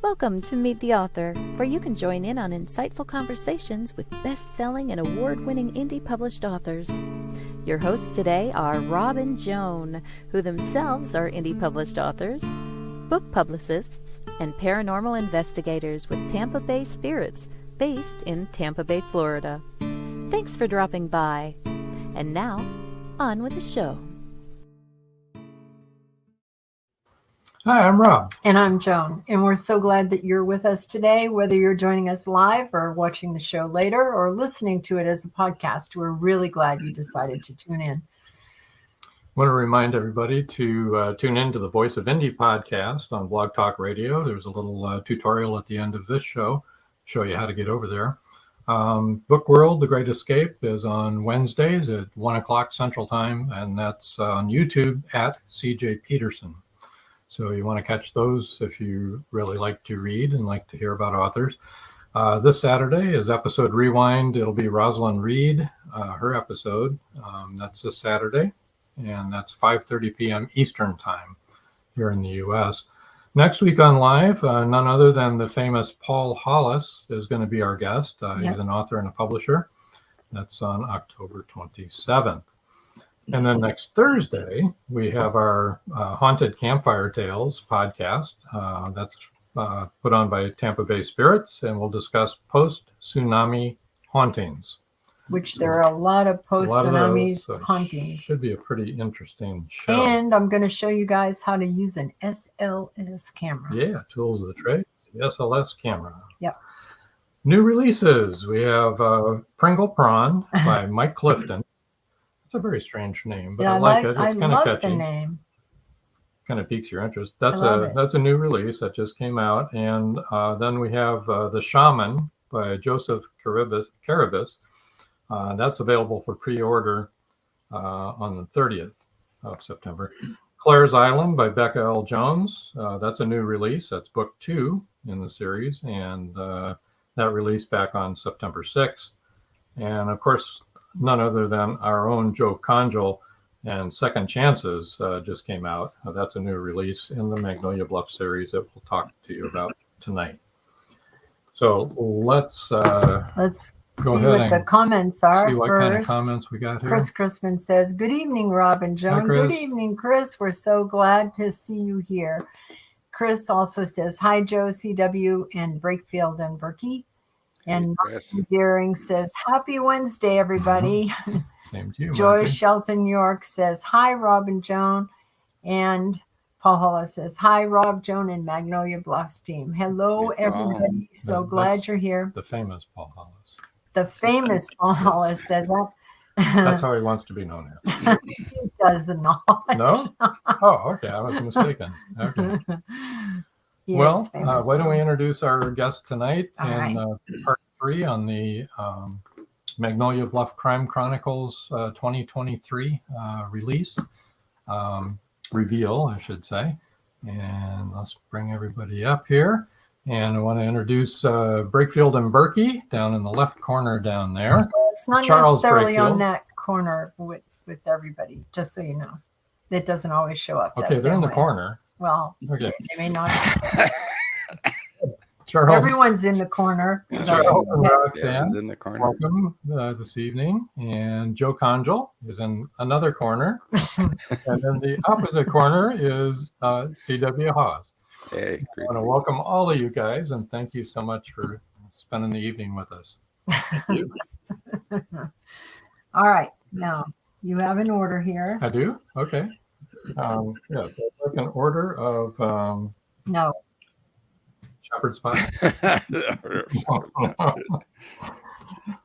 Welcome to Meet the Author, where you can join in on insightful conversations with best-selling and award-winning indie published authors. Your hosts today are Rob and Joan, who themselves are indie published authors, book publicists, and paranormal investigators with Tampa Bay Spirits, based in Tampa Bay, Florida. Thanks for dropping by. And now, on with the show. Hi, I'm Rob. And I'm Joan. And we're so glad that you're with us today, whether you're joining us live or watching the show later or listening to it as a podcast. We're really glad you decided to tune in. I want to remind everybody to tune in to the Voice of Indie podcast on Blog Talk Radio. There's a little tutorial at the end of this show, show you how to get over there. Book World, The Great Escape, is on Wednesdays at 1 o'clock Central Time, and that's on YouTube at CJ Peterson. So you want to catch those if you really like to read and like to hear about authors. This Saturday is episode Rewind. It'll be Rosalind Reed, her episode. That's this Saturday, and that's 5:30 p.m. Eastern Time here in the U.S. Next week on Live, none other than the famous Paul Hollis is going to be our guest. He's an author and a publisher. That's on October 27th. And then next Thursday, we have our Haunted Campfire Tales podcast. That's put on by Tampa Bay Spirits, and we'll discuss post-tsunami hauntings. Which there are a lot of post-tsunamis hauntings. Should be a pretty interesting show. And I'm going to show you guys how to use an SLS camera. Yeah, tools of the trade, the SLS camera. Yep. New releases. We have Pringle Prawn by Mike Clifton. It's a very strange name, but I like it. It's kind of catchy. The name. Kind of piques your interest. That's a new release that just came out, and then we have The Shaman by Joseph Carabas. That's available for pre-order on the 30th of September. Claire's Island by Becca L. Jones. That's a new release. That's book 2 in the series, and that released back on September 6th. And of course, none other than our own Joe Congel and Second Chances just came out. That's a new release in the Magnolia BLUFF series that we'll talk to you about tonight. So let's see what the comments are. See what kind of comments we got here. Chris Chrisman says, "Good evening, Rob and Joan." Good evening, Chris. We're so glad to see you here. Chris also says, "Hi, Joe, CW, and Breakfield and Burkey." And Martin Deering says, "Happy Wednesday, everybody." Same to you. Joy Martin. Shelton York says, "Hi, Rob and Joan." And Paul Hollis says, "Hi, Rob, Joan, and Magnolia BLUFF's team." Hello, everybody. So glad you're here. The famous Paul Hollis. The famous Paul Hollis says that. That's how he wants to be known here. He does not. No? Oh, okay. I was mistaken. Okay. Well, why don't we introduce our guest tonight in part 3 on the Magnolia BLUFF Crime Chronicles 2023 release, reveal, I should say. And let's bring everybody up here. And I want to introduce Breakfield and Burkey down in the left corner down there. It's not Charles necessarily Breakfield. on that corner with everybody, just so you know. It doesn't always show up. Okay, they're in the corner. Well, okay. They may not. Charles, everyone's in the corner. Charles and Roxanne, in the corner. Welcome this evening. And Joe Congel is in another corner. And in the opposite corner is CW HAWES. Hey, I want to welcome all of you guys and thank you so much for spending the evening with us. Thank you. All right. Now, you have an order here. I do? Okay. Yeah, like an order of no. shepherd's pie.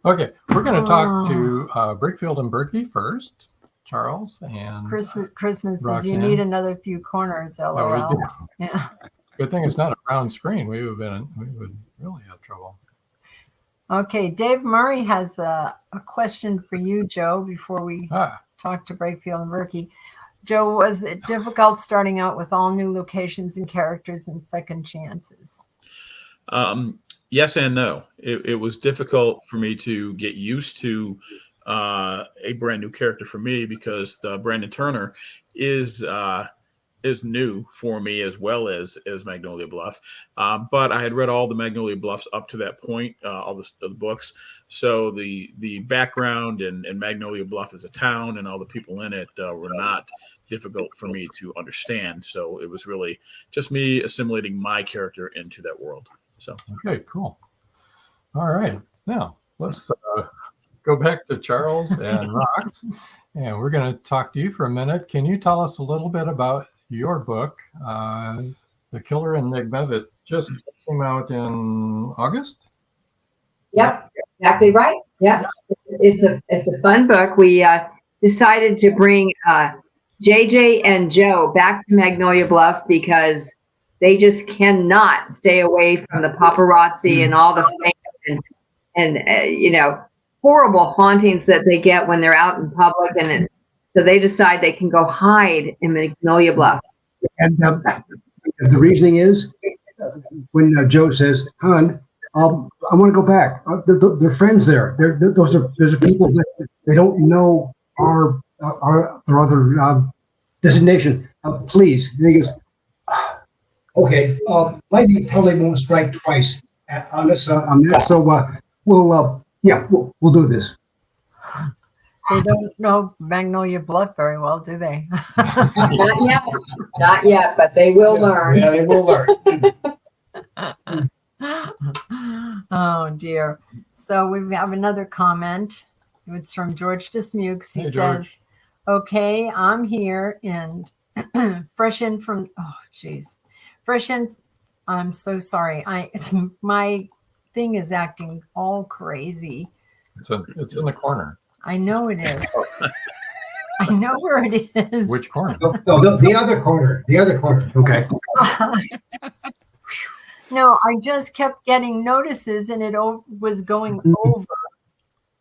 Okay, we're going to talk to Breakfield and Burkey first. Charles and Christmas says Roxanne. You need another few corners. LOL. Oh, we do. Yeah. Good thing it's not a round screen. We would really have trouble. Okay, Dave Murray has a question for you, Joe, before we talk to Breakfield and Burkey. Joe, was it difficult starting out with all new locations and characters and second chances? Yes and no. It was difficult for me to get used to a brand new character for me because Brandon Turner is is new for me as well as Magnolia Bluff. But I had read all the Magnolia Bluffs up to that point, all the books. So the background and Magnolia Bluff as a town and all the people in it were not difficult for me to understand. So it was really just me assimilating my character into that world. So okay, cool. All right, now let's go back to Charles and Rox, and we're going to talk to you for a minute. Can you tell us a little bit about your book, The Killer Enigma, that just came out in August? Yep, exactly right. Yeah, it's a fun book. We decided to bring JJ and Joe back to Magnolia Bluff because they just cannot stay away from the paparazzi and all the fame and horrible hauntings that they get when they're out in public, and so they decide they can go hide in Magnolia Bluff. And the reasoning is when Joe says, "Hon, I want to go back." They're friends there. Those are people that they don't know our other designation. Please, and he goes, "Okay, lightning probably won't strike twice on us on that. So we'll do this." They don't know Magnolia Bluff very well, do they? Not yet, but they will learn. Yeah, they will learn. Oh dear. So we have another comment. It's from George Dismukes. He says, "Okay, I'm here and fresh in from I'm so sorry. It's my thing is acting all crazy. It's in the corner. I know it is. I know where it is. Which corner? No, the other corner. The other corner. Okay. No, I just kept getting notices, and it was going over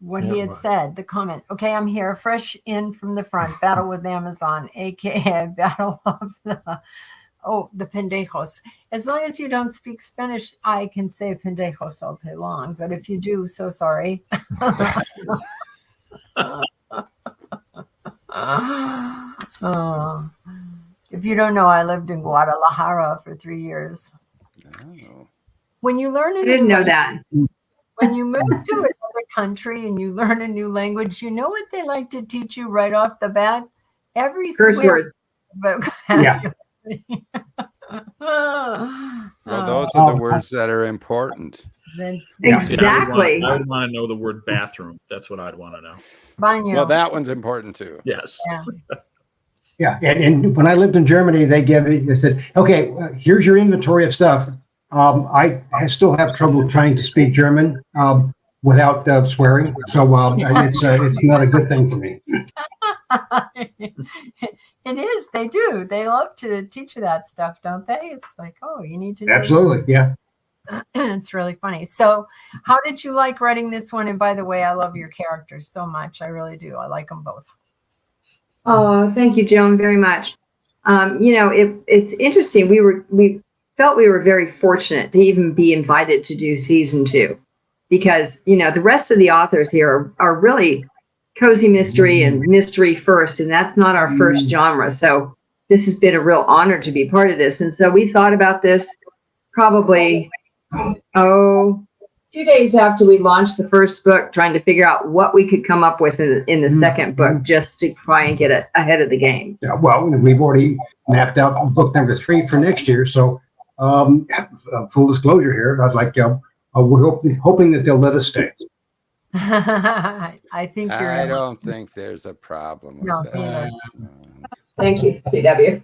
what he had said, the comment. Okay, I'm here, fresh in from the front, battle with Amazon, aka battle of the pendejos. As long as you don't speak Spanish, I can say pendejos all day long, but if you do, so sorry. If you don't know, I lived in Guadalajara for 3 years. Oh. When you learn I didn't know that. When you move to another country and you learn a new language, you know what they like to teach you right off the bat? Every Curse words. Yeah. Well, those are the words that are important. Exactly. I would want to know the word bathroom. That's what I'd want to know. Baño. Well, that one's important too. Yes. Yeah, and when I lived in Germany, they said, "Okay, here's your inventory of stuff." I still have trouble trying to speak German without swearing, so it's not a good thing for me. It is. They do. They love to teach you that stuff, don't they? It's like, oh, you need to know. Absolutely, yeah. It's really funny. So how did you like writing this one? And by the way, I love your characters so much. I really do. I like them both. Oh, thank you, Joan, very much. It's interesting. We felt we were very fortunate to even be invited to do season 2, because, the rest of the authors here are really cozy mystery and mystery first, and that's not our first genre. So this has been a real honor to be part of this. And so we thought about this probably, 2 days after we launched the first book, trying to figure out what we could come up with in the second book, just to try and get ahead of the game. Yeah, well, we've already mapped out book number 3 for next year. So full disclosure here, I'd like we're hoping that they'll let us stay. I think you're. I don't think there's a problem with that. Thank you, CW.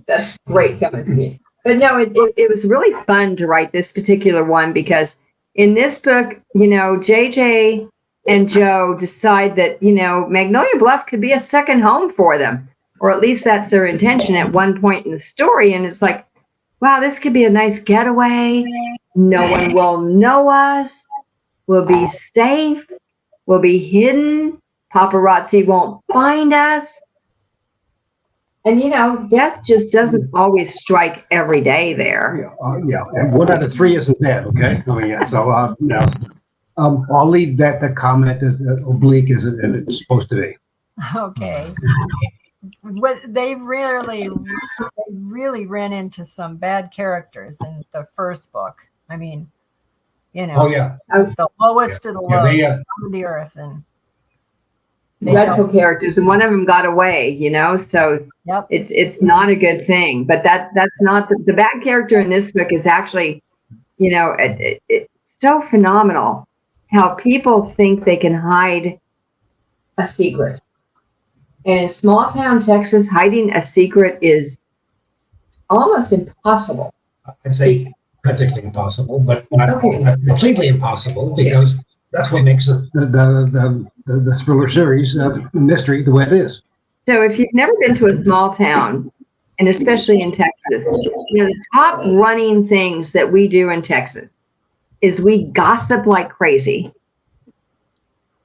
That's great coming from you. But no, it was really fun to write this particular one, because in this book, JJ and Joe decide that, Magnolia Bluff could be a second home for them, or at least that's their intention at one point in the story. And it's like, wow, this could be a nice getaway. No one will know us. We'll be safe. We'll be hidden. Paparazzi won't find us. And, death just doesn't always strike every day there. Yeah. And 1 out of 3 isn't bad, okay? So, I'll leave that comment as oblique as it's supposed to be. Okay. They really ran into some bad characters in the first book. I mean, you know, the lowest of the low of the earth, and dreadful characters, and one of them got away. You know, so it's not a good thing. But that's not the bad character in this book is actually, you know, it's so phenomenal how people think they can hide a secret. And in small town Texas, hiding a secret is almost impossible. I'd say practically impossible, but not completely impossible, because that's what makes the thriller series mystery the way it is. So if you've never been to a small town, and especially in Texas, you know, the top running things that we do in Texas is we gossip like crazy.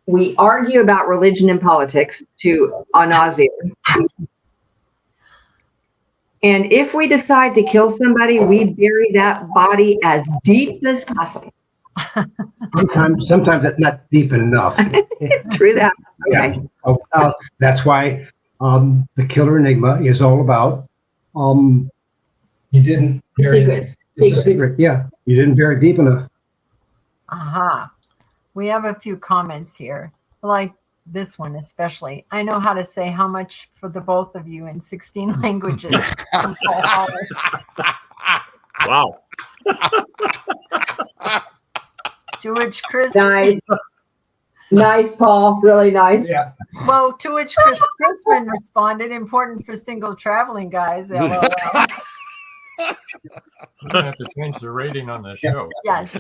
We argue about religion and politics to ad nauseam. And if we decide to kill somebody, we bury that body as deep as possible. Sometimes it's not deep enough. True that. Okay. Yeah. That's why the Killer Enigma is all about you didn't bury secret. Yeah, you didn't bury deep enough. We have a few comments here, like this one especially. I know how to say how much for the both of you in 16 languages. Wow. To which Chris... Nice, Paul. Really nice. Yeah. Well, to which Chris Crispin responded, important for single traveling guys. LOL. We're going to have to change the rating on the show. Yes.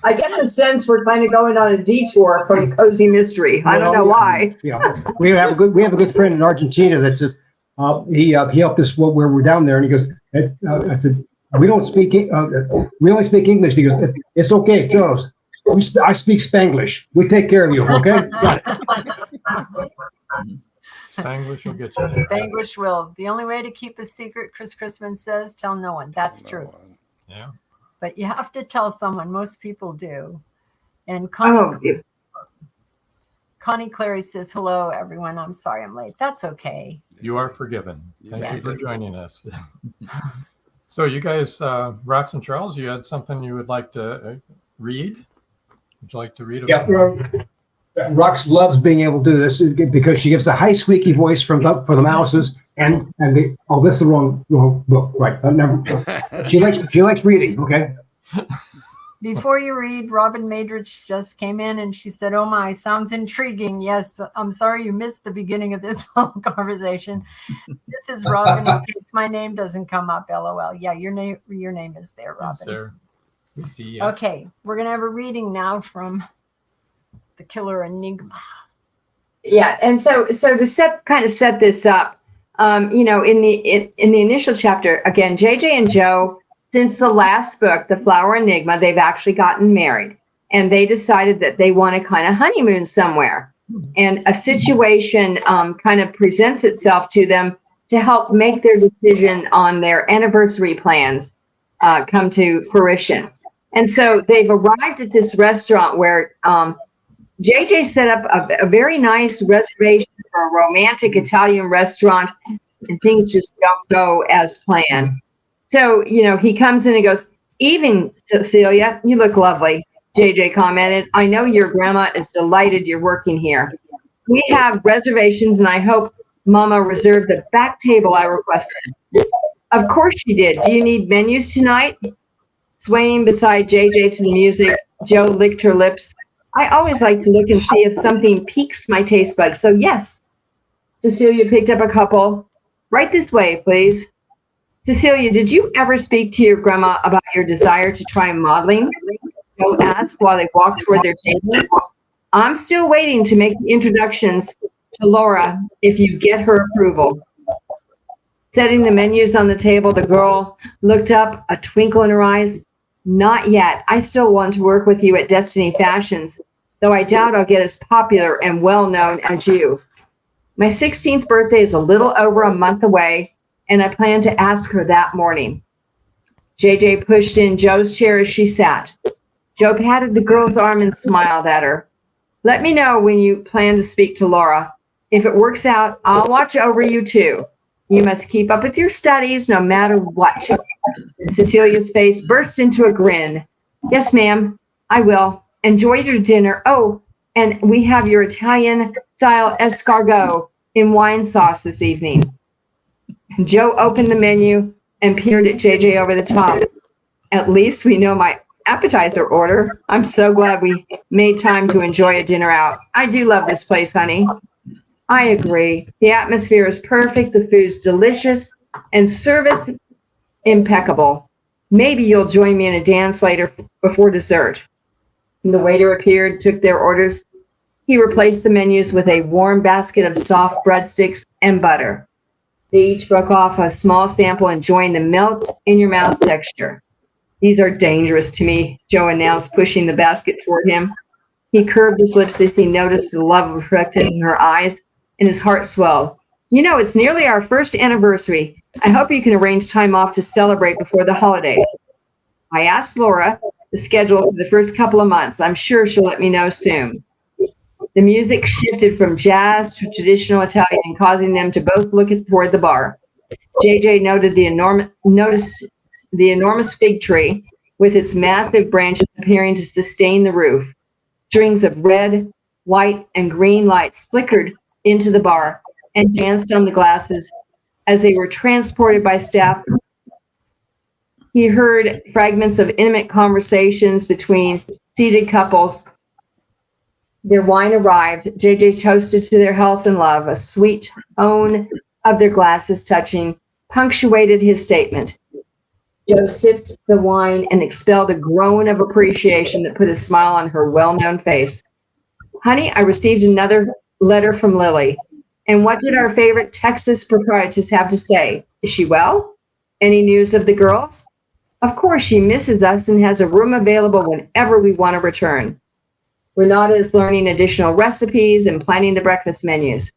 I get the sense we're kind of going on a detour from cozy mystery. I don't know why. Yeah, we have a good friend in Argentina that says he helped us where we're down there, and he goes, I said, we only speak English. He goes, it's okay, Charles. I speak Spanglish. We take care of you, okay? Got it. Spanglish will get you. Spanglish will. The only way to keep a secret, Chris Crispin says, tell no one. That's true. Yeah. But you have to tell someone. Most people do. And Connie Clary says, hello, everyone. I'm sorry I'm late. That's okay. You are forgiven. Thank you for joining us. So you guys, Rox and Charles, you had something you would like to read? Would you like to read about it? Rox loves being able to do this because she gives a high squeaky voice for the mouses, and this is the wrong book, right? She likes reading. Okay. Before you read, Robin Madrich just came in and she said, "Oh my, sounds intriguing." Yes, I'm sorry you missed the beginning of this whole conversation. This is Robin. In case my name doesn't come up, LOL. Yeah, your name is there, Robin. Yes, sir. We see you. Okay, we're gonna have a reading now from The Killer Enigma. Yeah, and so to set this up, you know, in the initial chapter, again, JJ and Joe, since the last book, The Flower Enigma, they've actually gotten married, and they decided that they want to kind of honeymoon somewhere, and a situation kind of presents itself to them to help make their decision on their anniversary plans come to fruition. And so they've arrived at this restaurant where JJ set up a very nice reservation for a romantic Italian restaurant, and things just don't go as planned. So, you know, he comes in and goes, "Evening, Cecilia, you look lovely," JJ commented. "I know your grandma is delighted you're working here. We have reservations, and I hope Mama reserved the back table I requested." Of course she did. Do you need menus tonight? Swaying beside JJ to the music, Joe licked her lips. I always like to look and see if something piques my taste buds. So yes, Cecilia picked up a couple. Right this way, please. Cecilia, did you ever speak to your grandma about your desire to try modeling? Joe asked while they walked toward their table. I'm still waiting to make the introductions to Laura if you get her approval. Setting the menus on the table, the girl looked up, a twinkle in her eyes. Not yet. I still want to work with you at Destiny Fashions, though I doubt I'll get as popular and well-known as you. My 16th birthday is a little over a month away, and I plan to ask her that morning. JJ pushed in Joe's chair as she sat. Joe patted the girl's arm and smiled at her. Let me know when you plan to speak to Laura. If it works out, I'll watch over you too. You must keep up with your studies no matter what. Cecilia's face burst into a grin. Yes, ma'am, I will. Enjoy your dinner. Oh, and we have your Italian-style escargot in wine sauce this evening. Joe opened the menu and peered at JJ over the top. At least we know my appetizer order. I'm so glad we made time to enjoy a dinner out. I do love this place, honey. I agree. The atmosphere is perfect, the food's delicious, and service impeccable. Maybe you'll join me in a dance later before dessert. The waiter appeared, took their orders. He replaced the menus with a warm basket of soft breadsticks and butter. They each broke off a small sample, enjoying the melt-in-your-mouth texture. These are dangerous to me, Joe announced, pushing the basket toward him. He curved his lips as he noticed the love reflected in her eyes, and his heart swelled. You know, it's nearly our first anniversary. I hope you can arrange time off to celebrate before the holidays. I asked Laura the schedule for the first couple of months. I'm sure she'll let me know soon. The music shifted from jazz to traditional Italian, causing them to both look toward the bar. JJ noticed the enormous fig tree with its massive branches appearing to sustain the roof. Strings of red, white, and green lights flickered into the bar and danced on the glasses as they were transported by staff. He heard fragments of intimate conversations between seated couples. Their wine arrived. JJ toasted to their health and love. A sweet tone of their glasses touching punctuated his statement. Joe sipped the wine and expelled a groan of appreciation that put a smile on her well-known face. Honey, I received another letter from Lily. And what did our favorite Texas proprietress have to say? Is she well? Any news of the girls? Of course, she misses us and has a room available whenever we want to return. Renata is learning additional recipes and planning the breakfast menus.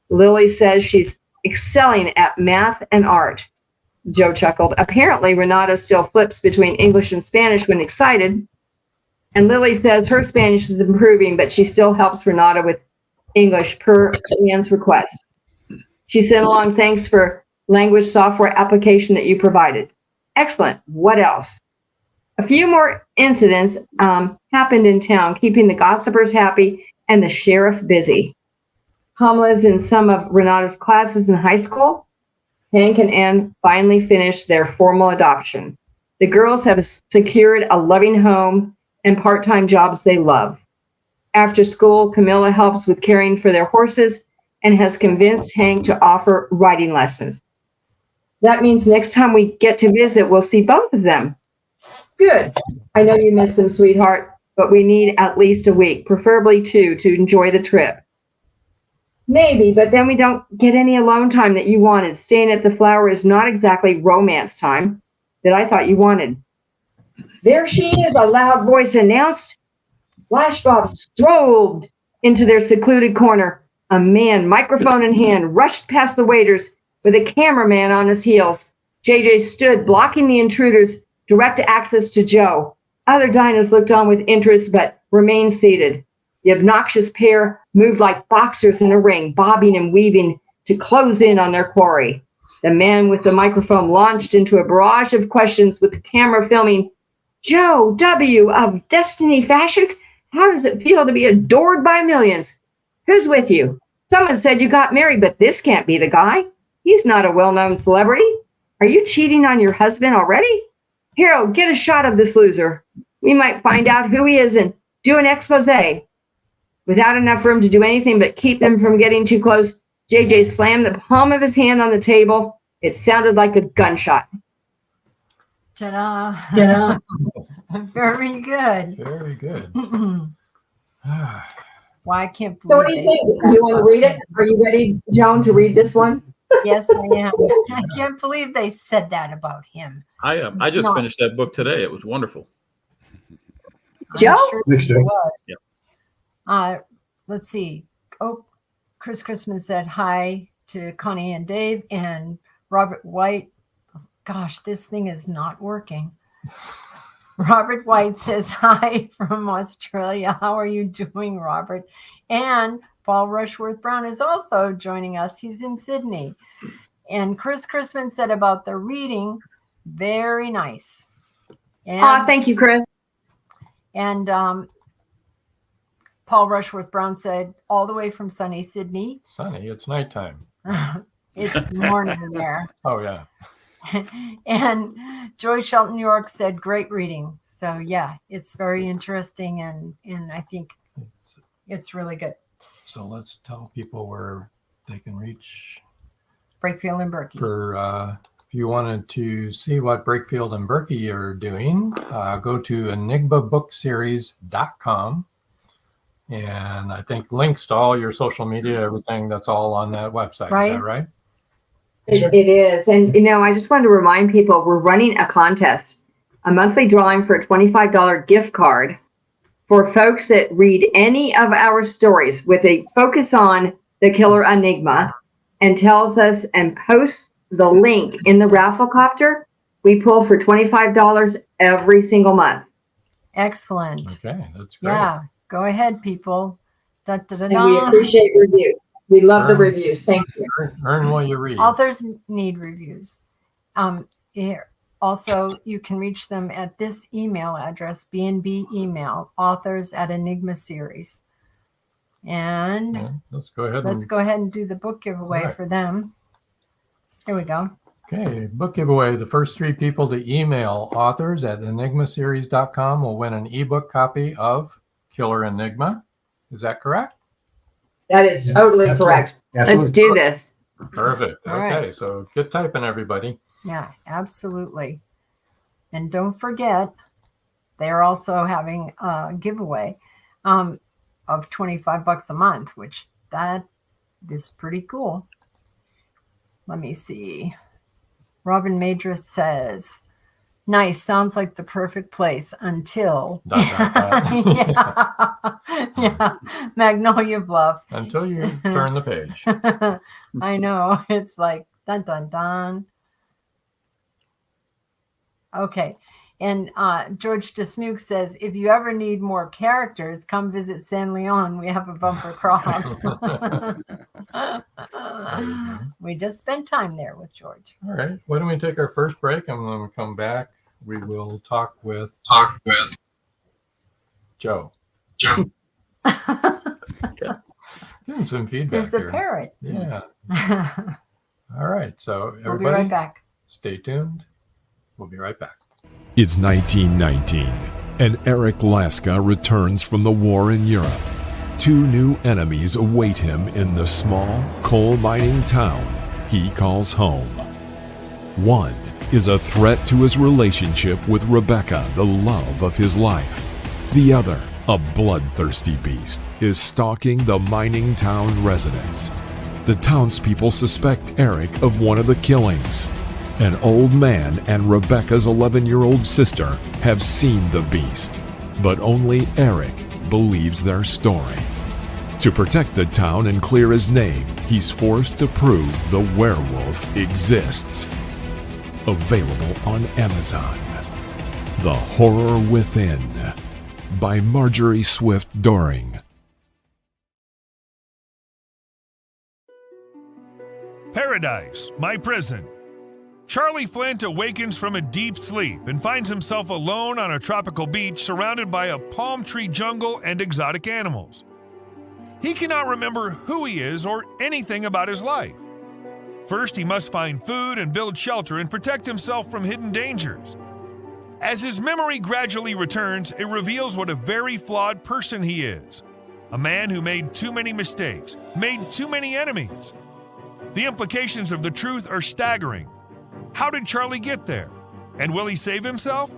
Lily says she's excelling at math and art. Joe chuckled. Apparently, Renata still flips between English and Spanish when excited. And Lily says her Spanish is improving, but she still helps Renata with English per Anne's request. She sent along thanks for language software application that you provided. Excellent. What else? A few more incidents happened in town, keeping the gossipers happy and the sheriff busy. Homilies in some of Renata's classes in high school. Hank and Anne finally finished their formal adoption. The girls have secured a loving home and part-time jobs they love. After school, Camilla helps with caring for their horses and has convinced Hank to offer riding lessons. That means next time we get to visit, we'll see both of them. Good. I know you miss them, sweetheart, but we need at least a week, preferably 2, to enjoy the trip. Maybe, but then we don't get any alone time that you wanted. Staying at the Flower is not exactly romance time that I thought you wanted. There she is, a loud voice announced. Flashbob strolled into their secluded corner. A man, microphone in hand, rushed past the waiters with a cameraman on his heels. JJ stood, blocking the intruders' direct access to Joe. Other diners looked on with interest, but remained seated. The obnoxious pair moved like boxers in a ring, bobbing and weaving to close in on their quarry. The man with the microphone launched into a barrage of questions with the camera filming. Joe W. of Destiny Fashions, how does it feel to be adored by millions? Who's with you? Someone said you got married, but this can't be the guy. He's not a well-known celebrity. Are you cheating on your husband already? Hero, get a shot of this loser. We might find out who he is and do an expose. Without enough room to do anything but keep them from getting too close, JJ slammed the palm of his hand on the table. It sounded like a gunshot. Ta-da. Ta-da. Very good. Very good. Why I can't So what do believe you think? Do you want to read it? Are you ready, Joan, to read this one? Yes, I am. I can't believe they said that about him. I just finished that book today. It was wonderful. Joe? Sure it was. Yeah. Let's see. Oh, Chris Christman said hi to Connie and Dave and Robert White. Gosh, this thing is not working. Robert White says hi from Australia. How are you doing, Robert? And Paul Rushworth Brown is also joining us. He's in Sydney. And Chris Chrisman said about the reading, very nice. And, thank you, Chris. And Paul Rushworth Brown said, all the way from sunny Sydney. Sunny, it's nighttime. It's morning there. Oh, yeah. And Joy Shelton York said, great reading. So, yeah, it's very interesting, and I think it's really good. So let's tell people where they can reach Brakefield and Berkey. For if you wanted to see what Brakefield and Berkey are doing, go to enigmabookseries.com. And I think links to all your social media, everything, that's all on that website. Right. Is that right? It is. And, I just wanted to remind people, we're running a contest, a monthly drawing for a $25 gift card for folks that read any of our stories with a focus on the killer enigma and tells us and posts the link in the Rafflecopter. We pull for $25 every single month. Excellent. Okay, that's great. Yeah, go ahead, people. Da, da, da, And we appreciate reviews. We love the reviews. Thank you. Earn while you read. Authors need reviews. Here. Also, you can reach them at this email address, B&B email, authors@Enigma Series. And yeah, let's go ahead and do the book giveaway for them. Here we go. Okay, book giveaway. The first 3 people to email authors@enigmaseries.com will win an ebook copy of Killer Enigma. Is that correct? That is totally correct. Let's do this. Perfect. All Okay, right. so get typing, everybody. Yeah, absolutely. And don't forget, they're also having a giveaway of $25 a month, which that is pretty cool. Let me see. Robin Madras says, nice, sounds like the perfect place until yeah, Magnolia Bluff. Until you turn the page. I know. It's like dun dun dun. Okay. And George Dismuke says, if you ever need more characters, come visit San Leon. We have a bumper crop. We just spent time there with George. All right. Why don't we take our first break, and when we come back, we will talk with Joe. Getting some feedback. There's a here. parrot. Yeah. All right. So everybody, we'll be right back. Stay tuned. We'll be right back. It's 1919, and Eric Laska returns from the war in Europe. 2 new enemies await him in the small coal mining town he calls home. One is a threat to his relationship with Rebecca, the love of his life. The other, a bloodthirsty beast, is stalking the mining town residents. The townspeople suspect Eric of one of the killings. An old man and Rebecca's 11-year-old sister have seen the beast, but only Eric believes their story. To protect the town and clear his name, he's forced to prove the werewolf exists. Available on Amazon. The Horror Within by Marjorie Swift Doring. Paradise, my prison. Charlie Flint awakens from a deep sleep and finds himself alone on a tropical beach surrounded by a palm tree jungle and exotic animals. He cannot remember who he is or anything about his life. First, he must find food and build shelter and protect himself from hidden dangers. As his memory gradually returns, it reveals what a very flawed person he is. A man who made too many mistakes, made too many enemies. The implications of the truth are staggering. How did Charlie get there? And will he save himself?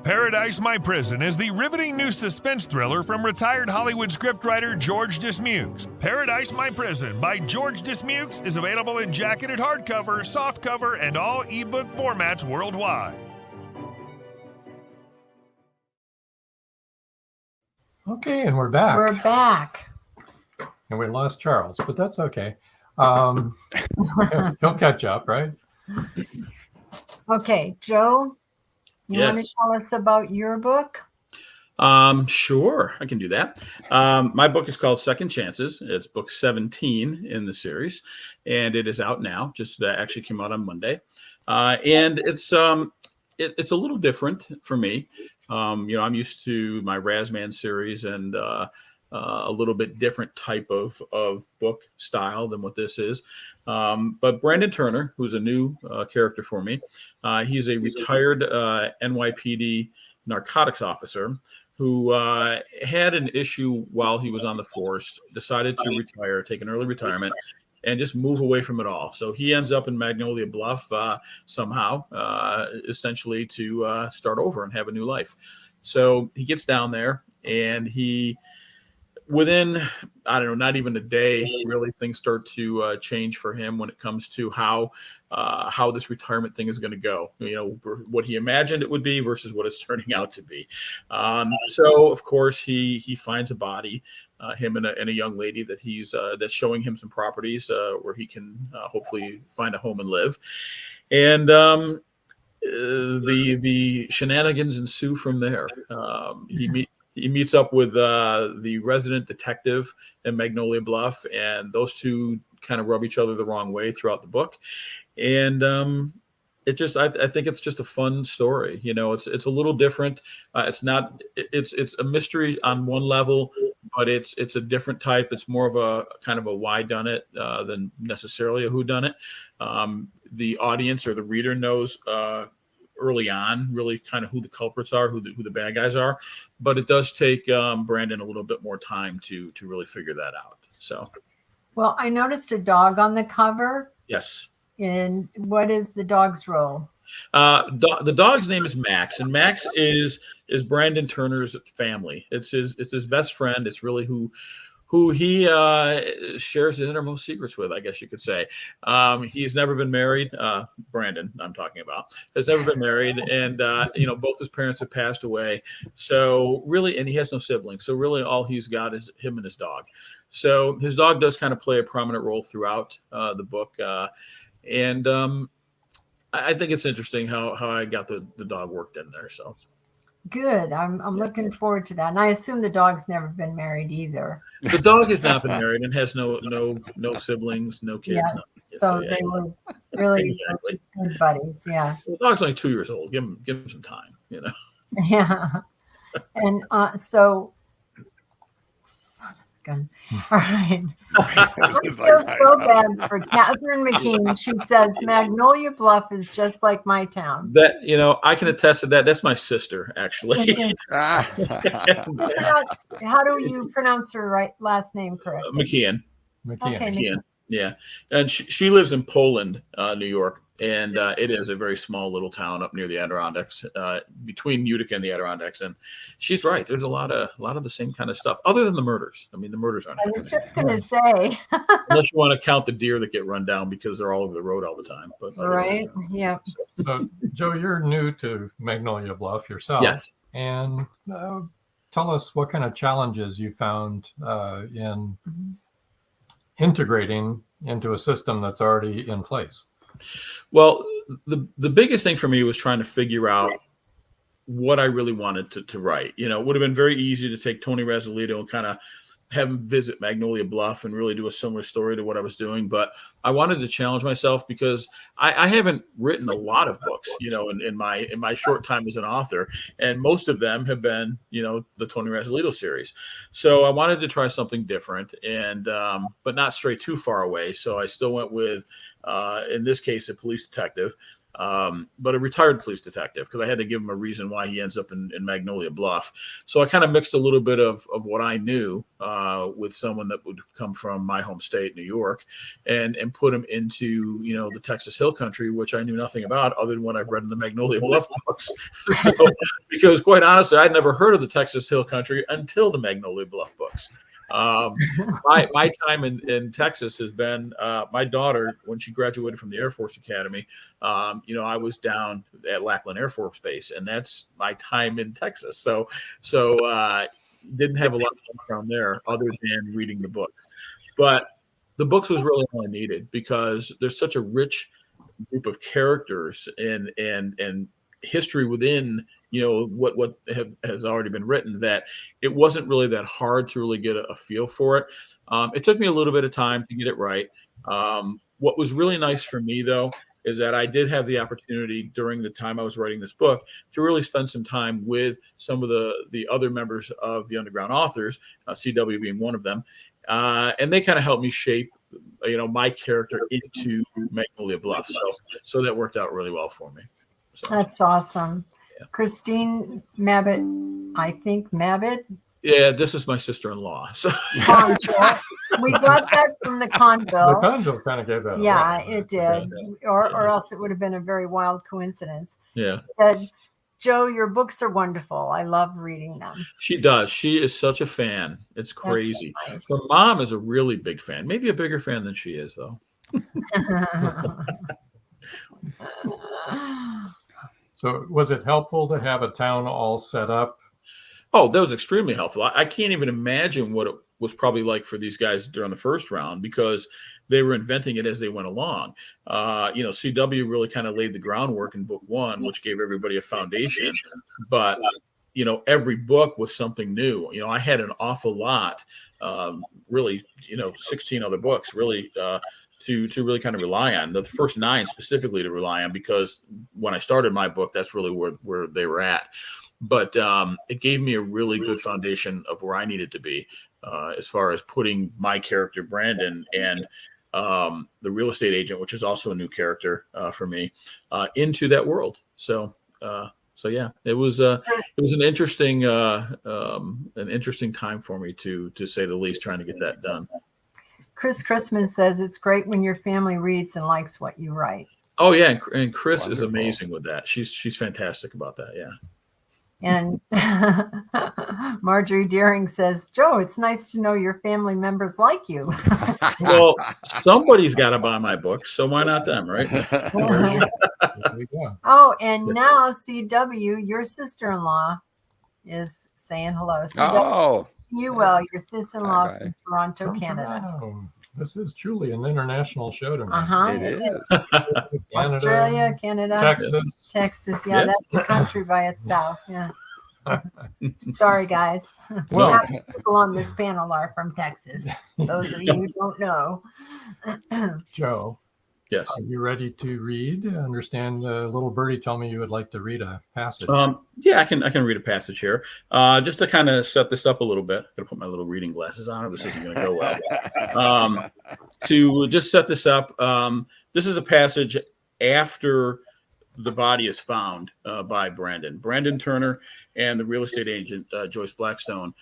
Paradise, My Prison is the riveting new suspense thriller from retired Hollywood scriptwriter George Dismukes. Paradise, My Prison by George Dismukes is available in jacketed hardcover, softcover, and all ebook formats worldwide. Okay, and we're back. We're back. And we lost Charles, but that's okay. He'll catch up, right? Okay, Joe You want to tell us about your book? Sure, I can do that. My book is called Second Chances. It's book 17 in the series, and it is out now. Just actually came out on Monday, and it's a little different for me. I'm used to my Razzman series and a little bit different type of book style than what this is. But Brandon Turner, who's a new character for me, he's a retired NYPD narcotics officer who had an issue while he was on the force, decided to retire, take an early retirement, and just move away from it all. So he ends up in Magnolia Bluff somehow, essentially to start over and have a new life. So he gets down there, and within, I don't know, not even a day, really things start to change for him when it comes to how this retirement thing is going to go. What he imagined it would be versus what it's turning out to be. So of course he finds a body, him and a young lady that that's showing him some properties where he can hopefully find a home and live. And the shenanigans ensue from there. He meets up with the resident detective in Magnolia Bluff, and those two kind of rub each other the wrong way throughout the book. And I think it's just a fun story. It's a little different. It's a mystery on one level, but it's a different type. It's more of a kind of a why done it than necessarily a who done it. The audience or the reader knows early on really kind of who the culprits are, who the bad guys are, but it does take Brandon a little bit more time to really figure that out. So, well, I noticed a dog on the cover. Yes. And what is the dog's role? The dog's name is Max, and Max is Brandon Turner's family. It's his best friend. It's really who he shares his innermost secrets with, I guess you could say. He's never been married. Brandon, I'm talking about, has never been married. And, both his parents have passed away. So really, and he has no siblings. So really all he's got is him and his dog. So his dog does kind of play a prominent role throughout the book. And I think it's interesting how I got the dog worked in there. So. Good. I'm looking forward to that. And I assume the dog's never been married either. The dog has not been married and has no siblings, no kids. Yeah. So they were really exactly. Good buddies. Yeah. The dog's only 2 years old. Give him some time, Yeah. And so, son of a gun. All right. I feel so bad for Catherine McKean. She says Magnolia Bluff is just like my town. That I can attest to that. That's my sister, actually. How do you pronounce her last name correctly? McKean. Okay, McKean. Yeah, and she lives in Poland, New York, and it is a very small little town up near the Adirondacks, between Utica and the Adirondacks. And she's right. There's a lot of the same kind of stuff, other than the murders. I mean, the murders aren't. I was just going to say, unless you want to count the deer that get run down because they're all over the road all the time. But right, yeah. So, Joe, you're new to Magnolia Bluff yourself. Yes, and tell us what kind of challenges you found in integrating into a system that's already in place. Well, the biggest thing for me was trying to figure out what I really wanted to write. It would have been very easy to take Tony Razzolito and kind of have him visit Magnolia Bluff and really do a similar story to what I was doing. But I wanted to challenge myself because I haven't written a lot of books, in my short time as an author. And most of them have been, the Tony Razzolito series. So I wanted to try something different and, but not stray too far away. So I still went with, in this case, a police detective. But a retired police detective, because I had to give him a reason why he ends up in Magnolia Bluff. So I kind of mixed a little bit of what I knew with someone that would come from my home state, New York, and put him into, the Texas Hill Country, which I knew nothing about other than what I've read in the Magnolia Bluff books. So, because quite honestly, I'd never heard of the Texas Hill Country until the Magnolia Bluff books. My time in Texas has been my daughter, when she graduated from the Air Force Academy, I was down at Lackland Air Force Base, and that's my time in Texas. So didn't have a lot of background there other than reading the books. But the books was really all I needed because there's such a rich group of characters and history within, what has already been written, that it wasn't really that hard to really get a feel for it. It took me a little bit of time to get it right. What was really nice for me, though, is that I did have the opportunity during the time I was writing this book to really spend some time with some of the other members of the underground authors, CW being one of them. And they kind of helped me shape, my character into Magnolia Bluff. So that worked out really well for me. So. That's awesome. Yeah. Christine Mabbitt, I think Mabbitt. Yeah, this is my sister-in-law. So. We got that from the CONGEL. The CONGEL kind of gave that Yeah, away. it did. Yeah. Or else it would have been a very wild coincidence. Yeah. Joe, your books are wonderful. I love reading them. She does. She is such a fan. It's crazy. So nice. Her mom is a really big fan. Maybe a bigger fan than she is, though. So was it helpful to have a town all set up? Oh, that was extremely helpful. I can't even imagine what it was probably like for these guys during the first round, because they were inventing it as they went along. CW really kind of laid the groundwork in book one, which gave everybody a foundation. But, every book was something new. I had an awful lot, really, 16 other books, really, to really kind of rely on. The first 9 specifically to rely on, because when I started my book, that's really where they were at. But it gave me a really good foundation of where I needed to be as far as putting my character, Brandon, and the real estate agent, which is also a new character for me, into that world. So yeah, it was an interesting time for me to say the least, trying to get that done. Chris Christmas says it's great when your family reads and likes what you write. Oh yeah, and Chris is amazing with that. She's fantastic about that. Yeah. And Marjorie Deering says, Joe, it's nice to know your family members like you. Well, somebody's got to buy my books, so why not them, right? Oh, and now CW, your sister-in-law, is saying hello. CW, you will, your sister-in-law from Toronto, Canada. This is truly an international show to me. It is. Canada, Australia, Canada, Texas. Yeah, that's a country by itself. Yeah. Sorry, guys. Well, half the people on this panel are from Texas. Those of you who don't know. Joe. Yes. Are you ready to read? Understand, little birdie told me you would like to read a passage. Yeah, I can read a passage here. Just to kind of set this up a little bit. I'm gonna put my little reading glasses on, or this isn't gonna go well. To just set this up, this is a passage after the body is found by Brandon Turner, and the real estate agent Joyce Blackstone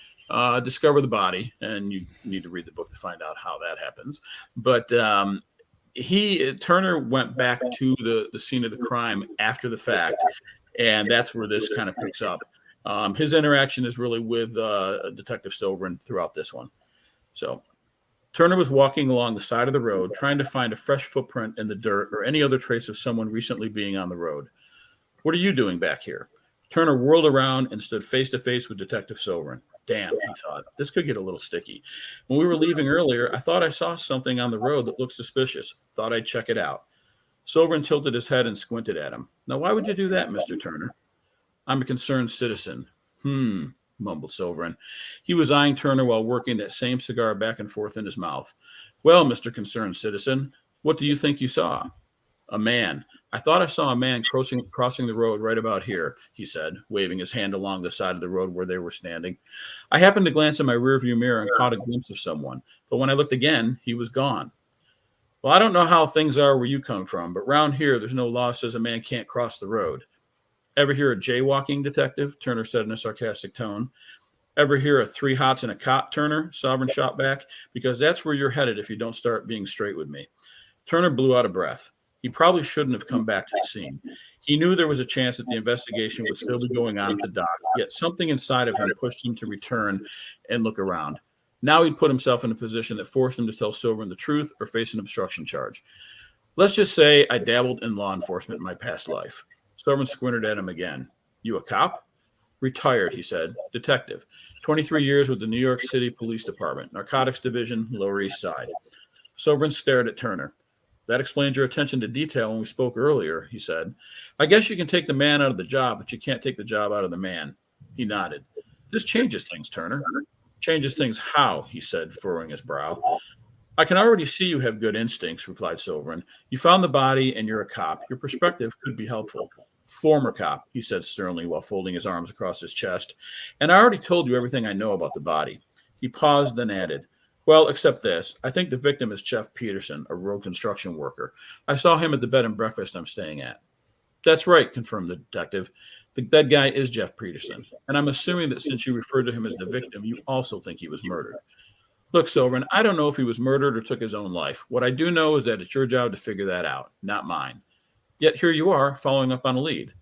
discover the body, and you need to read the book to find out how that happens. But Turner went back to the scene of the crime after the fact, and that's where this kind of picks up. His interaction is really with Detective Sovereign throughout this one. So Turner was walking along the side of the road, trying to find a fresh footprint in the dirt or any other trace of someone recently being on the road. What are you doing back here? Turner whirled around and stood face to face with Detective Sovereign. Damn, he thought, this could get a little sticky. When we were leaving earlier, I thought I saw something on the road that looked suspicious. Thought I'd check it out. Sovereign tilted his head and squinted at him. Now, why would you do that, Mr. Turner? I'm a concerned citizen. Mumbled Sovereign. He was eyeing Turner while working that same cigar back and forth in his mouth. Well, Mr. Concerned Citizen, what do you think you saw? A man. I thought I saw a man crossing the road right about here, he said, waving his hand along the side of the road where they were standing. I happened to glance in my rearview mirror and caught a glimpse of someone, but when I looked again, he was gone. Well, I don't know how things are where you come from, but round here, there's no law that says a man can't cross the road. Ever hear of jaywalking, Detective? Turner said in a sarcastic tone. Ever hear of 3 hots and a cot, Turner? Sovereign shot back. Because that's where you're headed if you don't start being straight with me. Turner blew out of breath. He probably shouldn't have come back to the scene. He knew there was a chance that the investigation would still be going on at the dock, yet something inside of him pushed him to return and look around. Now he'd put himself in a position that forced him to tell Sovereign the truth or face an obstruction charge. Let's just say I dabbled in law enforcement in my past life. Sovereign squinted at him again. You a cop? Retired, he said. Detective. 23 years with the New York City Police Department, Narcotics Division, Lower East Side. Sovereign stared at Turner. That explains your attention to detail when we spoke earlier, he said. I guess you can take the man out of the job, but you can't take the job out of the man. He nodded. This changes things, Turner. Changes things how, he said, furrowing his brow. I can already see you have good instincts, replied Silverin. You found the body and you're a cop. Your perspective could be helpful. Former cop, he said sternly while folding his arms across his chest. And I already told you everything I know about the body. He paused, then added, well, except this. I think the victim is Jeff Peterson, a road construction worker. I saw him at the bed and breakfast I'm staying at. That's right, confirmed the detective. The dead guy is Jeff Peterson. And I'm assuming that since you referred to him as the victim, you also think he was murdered. Look, Silverin, I don't know if he was murdered or took his own life. What I do know is that it's your job to figure that out, not mine. Yet here you are, following up on a lead.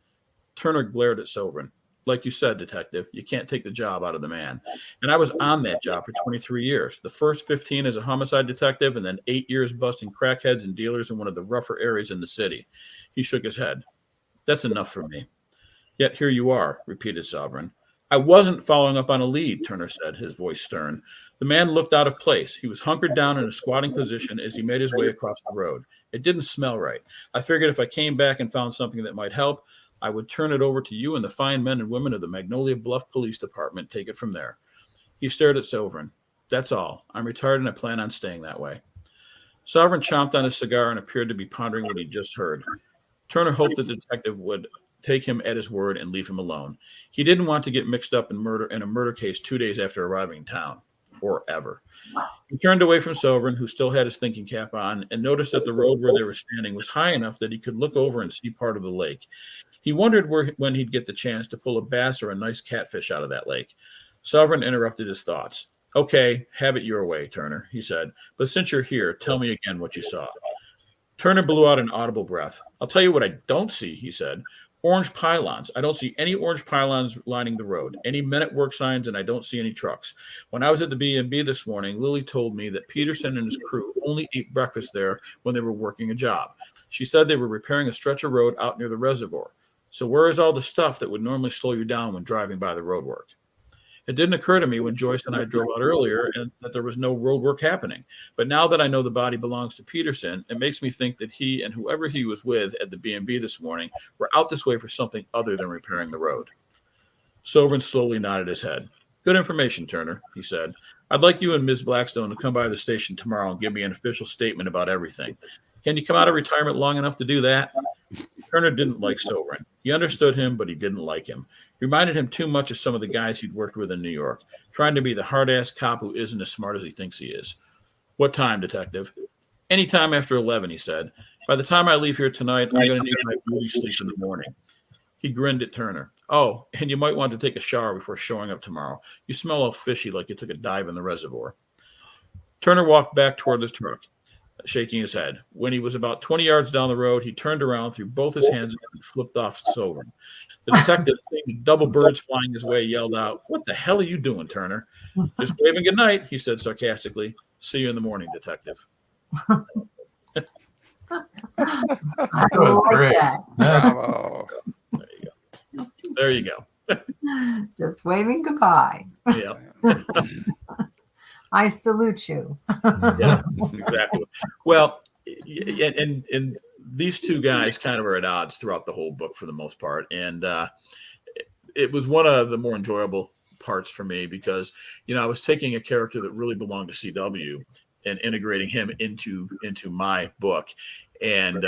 Turner glared at Silverin. Like you said, detective, you can't take the job out of the man. And I was on that job for 23 years. The first 15 as a homicide detective, and then 8 years busting crackheads and dealers in one of the rougher areas in the city. He shook his head. That's enough for me. Yet here you are, repeated Silverin. I wasn't following up on a lead, Turner said, his voice stern. The man looked out of place. He was hunkered down in a squatting position as he made his way across the road. It didn't smell right. I figured if I came back and found something that might help, I would turn it over to you and the fine men and women of the Magnolia Bluff Police Department. Take it from there. He stared at Silverin. That's all. I'm retired and I plan on staying that way. Silverin chomped on his cigar and appeared to be pondering what he'd just heard. Turner hoped the detective would take him at his word and leave him alone. He didn't want to get mixed up in a murder case 2 days after arriving in town, or ever. He turned away from Silverin, who still had his thinking cap on, and noticed that the road where they were standing was high enough that he could look over and see part of the lake. He wondered when he'd get the chance to pull a bass or a nice catfish out of that lake. Silverin interrupted his thoughts. Okay, have it your way, Turner, he said. But since you're here, tell me again what you saw. Turner blew out an audible breath. I'll tell you what I don't see, he said. Orange pylons. I don't see any orange pylons lining the road, any men at work signs, and I don't see any trucks. When I was at the B&B this morning, Lily told me that Peterson and his crew only ate breakfast there when they were working a job. She said they were repairing a stretch of road out near the reservoir. So where is all the stuff that would normally slow you down when driving by the roadwork? It didn't occur to me when Joyce and I drove out earlier and that there was no road work happening. But now that I know the body belongs to Peterson, it makes me think that he and whoever he was with at the B&B this morning were out this way for something other than repairing the road. Silverin slowly nodded his head. Good information, Turner, he said. I'd like you and Ms. Blackstone to come by the station tomorrow and give me an official statement about everything. Can you come out of retirement long enough to do that? Turner didn't like Silverin. He understood him, but he didn't like him. He reminded him too much of some of the guys he'd worked with in New York, trying to be the hard-ass cop who isn't as smart as he thinks he is. What time, detective? Any time after 11, he said. By the time I leave here tonight, I'm going to need my beauty sleep in the morning. He grinned at Turner. Oh, and you might want to take a shower before showing up tomorrow. You smell all fishy like you took a dive in the reservoir. Turner walked back toward his truck, shaking his head. When he was about 20 yards down the road, he turned around, threw both his hands and flipped off Silverin. The detective, seeing double birds flying his way, yelled out, "What the hell are you doing, Turner?" "Just waving good night," he said sarcastically. "See you in the morning, detective." That was great. Bravo. There you go. Just waving goodbye. Yeah. I salute you. Yeah, exactly. Well, and these two guys kind of are at odds throughout the whole book for the most part. And it was one of the more enjoyable parts for me because, I was taking a character that really belonged to CW and integrating him into my book. And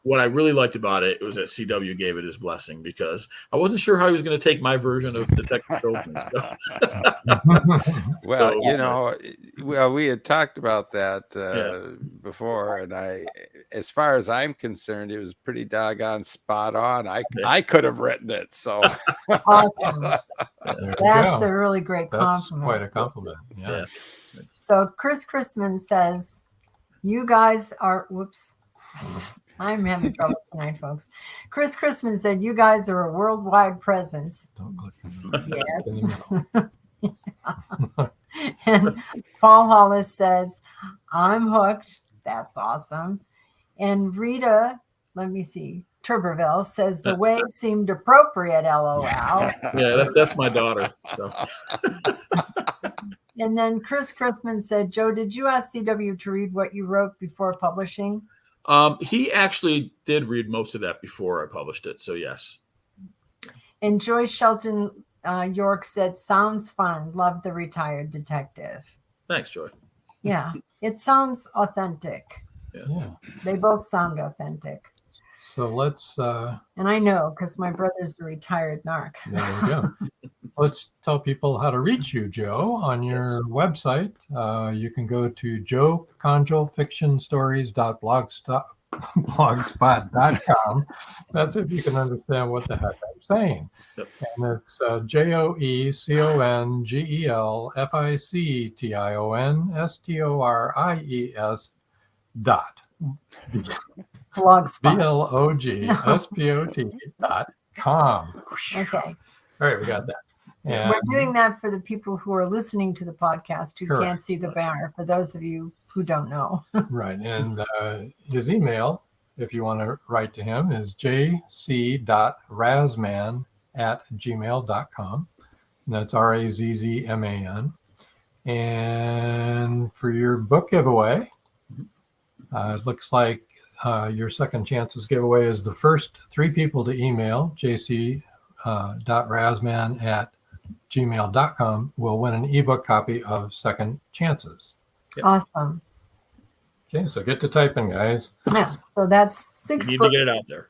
what I really liked about it was that CW gave it his blessing because I wasn't sure how he was going to take my version of Detective Children. Well, we had talked about that before, and as far as I'm concerned, it was pretty doggone spot on. I could have written it, so awesome. That's a really great compliment. That's quite a compliment. Yeah. So Chris Chrisman says, "You guys are." Whoops. I'm having trouble tonight, folks. Chris Chrisman said, "You guys are a worldwide presence." Don't click. Yes. And Paul Hollis says, "I'm hooked." That's awesome. And Rita, let me see, Turberville says, "The wave seemed appropriate, LOL." Yeah, that's my daughter. So. And then Chris Chrisman said, "Joe, did you ask CW to read what you wrote before publishing?" He actually did read most of that before I published it. So yes. And Joyce Shelton York said, sounds fun. Love the retired detective. Thanks, Joy. Yeah, it sounds authentic. Yeah. They both sound authentic. So let's. And I know because my brother's a retired narc. There we go. Let's tell people how to reach you, Joe, on your website. You can go to joecongelfictionstories.blogspot.com. That's if you can understand what the heck I'm saying. Yep. And it's joecongelfictionstories blogspot.com. Okay. All right, we got that. And we're doing that for the people who are listening to the podcast who Correct. can't see the banner, for those of you who don't know. Right. And his email, if you want to write to him, is jc.razzman@gmail.com. And that's RAZZMAN. And for your book giveaway, it looks like your second chances giveaway is the first 3 people to email jc.razzman@gmail.com will win an ebook copy of Second Chances. Yep. Awesome. Okay, so get to typing, guys. Yeah, so that's 6 You need books to get it out there.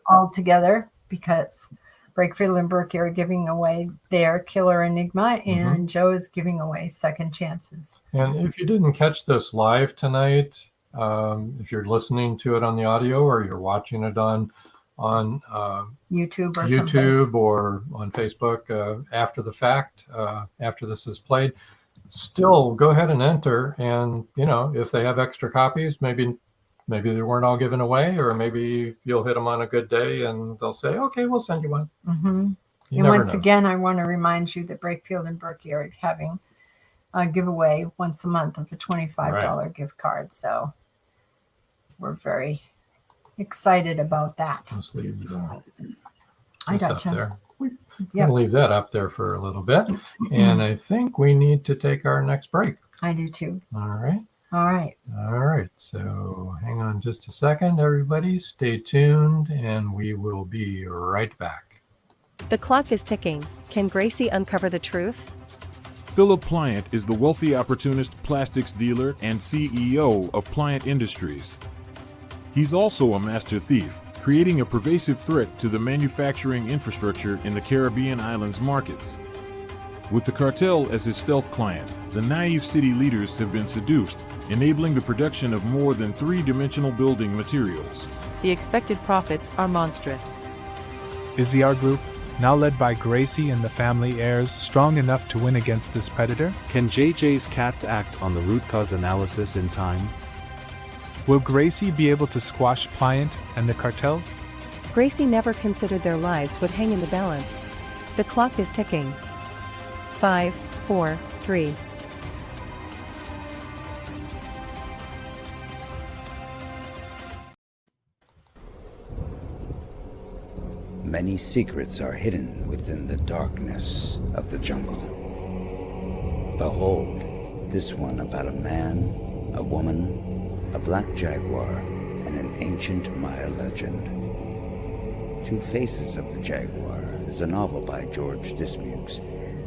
all together because Brakefield and Burkey are giving away their Killer Enigma and Joe is giving away Second Chances. And if you didn't catch this live tonight, if you're listening to it on the audio or you're watching it on YouTube or YouTube or on Facebook after the fact, after this is played, still go ahead and enter. And, if they have extra copies, maybe they weren't all given away, or maybe you'll hit them on a good day and they'll say, okay, we'll send you one. And once again, I want to remind you that Brakefield and Burkey are having a giveaway once a month of a $25 gift card. So we're very excited about that. Let's leave I this gotcha. up there. Yep. We'll leave that up there for a little bit. And I think we need to take our next break. I do too. All right. All right. All right. So hang on just a second, everybody. Stay tuned, and we will be right back. The clock is ticking. Can Gracie uncover the truth? Philip Pliant is the wealthy opportunist plastics dealer and CEO of Pliant Industries. He's also a master thief, creating a pervasive threat to the manufacturing infrastructure in the Caribbean islands markets. With the cartel as his stealth client, the naive city leaders have been seduced, enabling the production of more than 3-dimensional building materials. The expected profits are monstrous. Is the art group, now led by Gracie and the family heirs, strong enough to win against this predator? Can JJ's cats act on the root cause analysis in time? Will Gracie be able to squash Pliant and the cartels? Gracie never considered their lives would hang in the balance. The clock is ticking. 5, 4, 3. Many secrets are hidden within the darkness of the jungle. Behold, this one about a man, a woman, a black jaguar, and an ancient Maya legend. Two Faces of the Jaguar is a novel by George Dismukes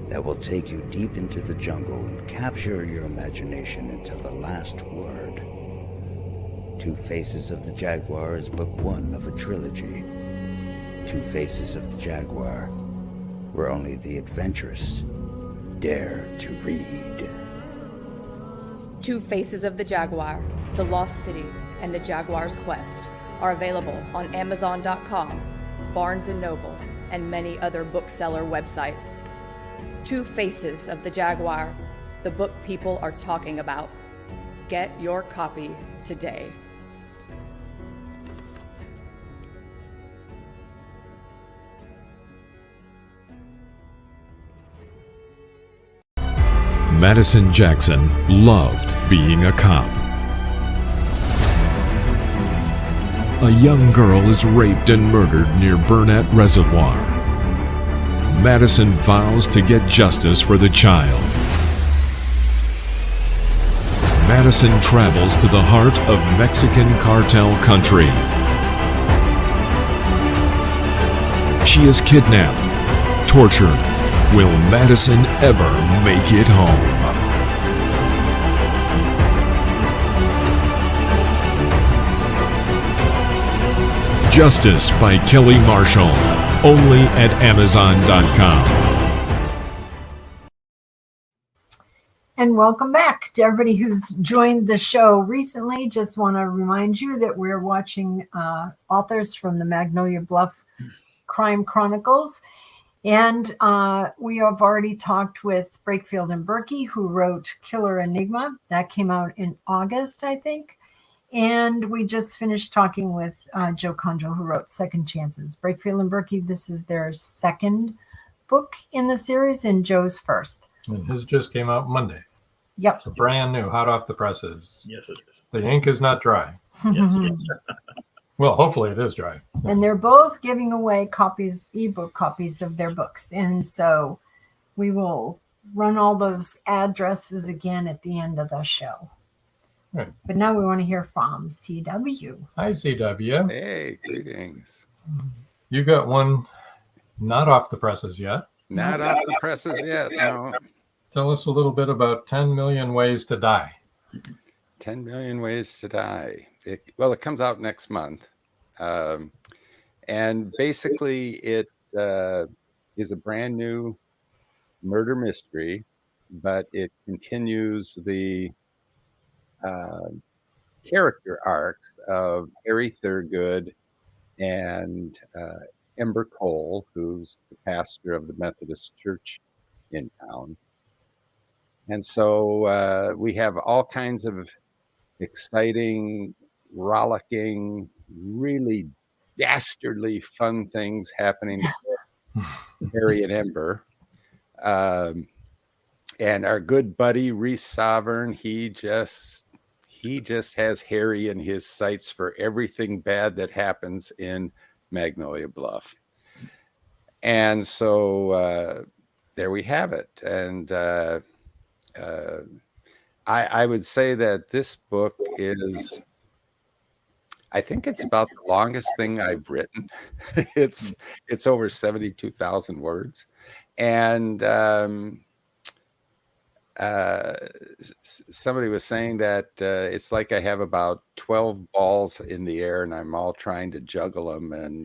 that will take you deep into the jungle and capture your imagination until the last word. Two Faces of the Jaguar is book 1 of a trilogy. Two Faces of the Jaguar, where only the adventurous dare to read. Two Faces of the Jaguar, The Lost City, and The Jaguar's Quest are available on Amazon.com, Barnes & Noble, and many other bookseller websites. Two Faces of the Jaguar, the book people are talking about. Get your copy today. Madison Jackson loved being a cop. A young girl is raped and murdered near Burnett Reservoir. Madison vows to get justice for the child. Madison travels to the heart of Mexican cartel country. She is kidnapped, tortured. Will Madison ever make it home? Justice by Kelly Marshall, only at Amazon.com. And welcome back to everybody who's joined the show recently. Just want to remind you that we're watching authors from the Magnolia Bluff Crime Chronicles. And we have already talked with Brakefield and Burkey, who wrote Killer Enigma. That came out in August, I think. And we just finished talking with Joe Congel, who wrote Second Chances. Brakefield and Burkey, this is their second book in the series, and Joe's first. And his just came out Monday. Yep. So brand new, hot off the presses. Yes, it is. The ink is not dry. Yes, it is. Well, hopefully it is dry. And they're both giving away copies, ebook copies of their books. And so we will run all those addresses again at the end of the show. Right. But now we want to hear from CW. Hi, CW. Hey, greetings. You got one not off the presses yet. Not off the presses yet, no. Tell us a little bit about 10 Million Ways to Die. 10 Million Ways to Die. It comes out next month. And basically it is a brand new murder mystery, but it continues the character arcs of Harry Thurgood and Ember Cole, who's the pastor of the Methodist Church in town. And so we have all kinds of exciting, rollicking, really dastardly fun things happening to Harry and Ember. And our good buddy Reese Sovereign, he just has Harry in his sights for everything bad that happens in Magnolia Bluff. And so there we have it. And I would say that this book is, I think it's about the longest thing I've written. It's over 72,000 words. And somebody was saying that it's like I have about 12 balls in the air and I'm all trying to juggle them, and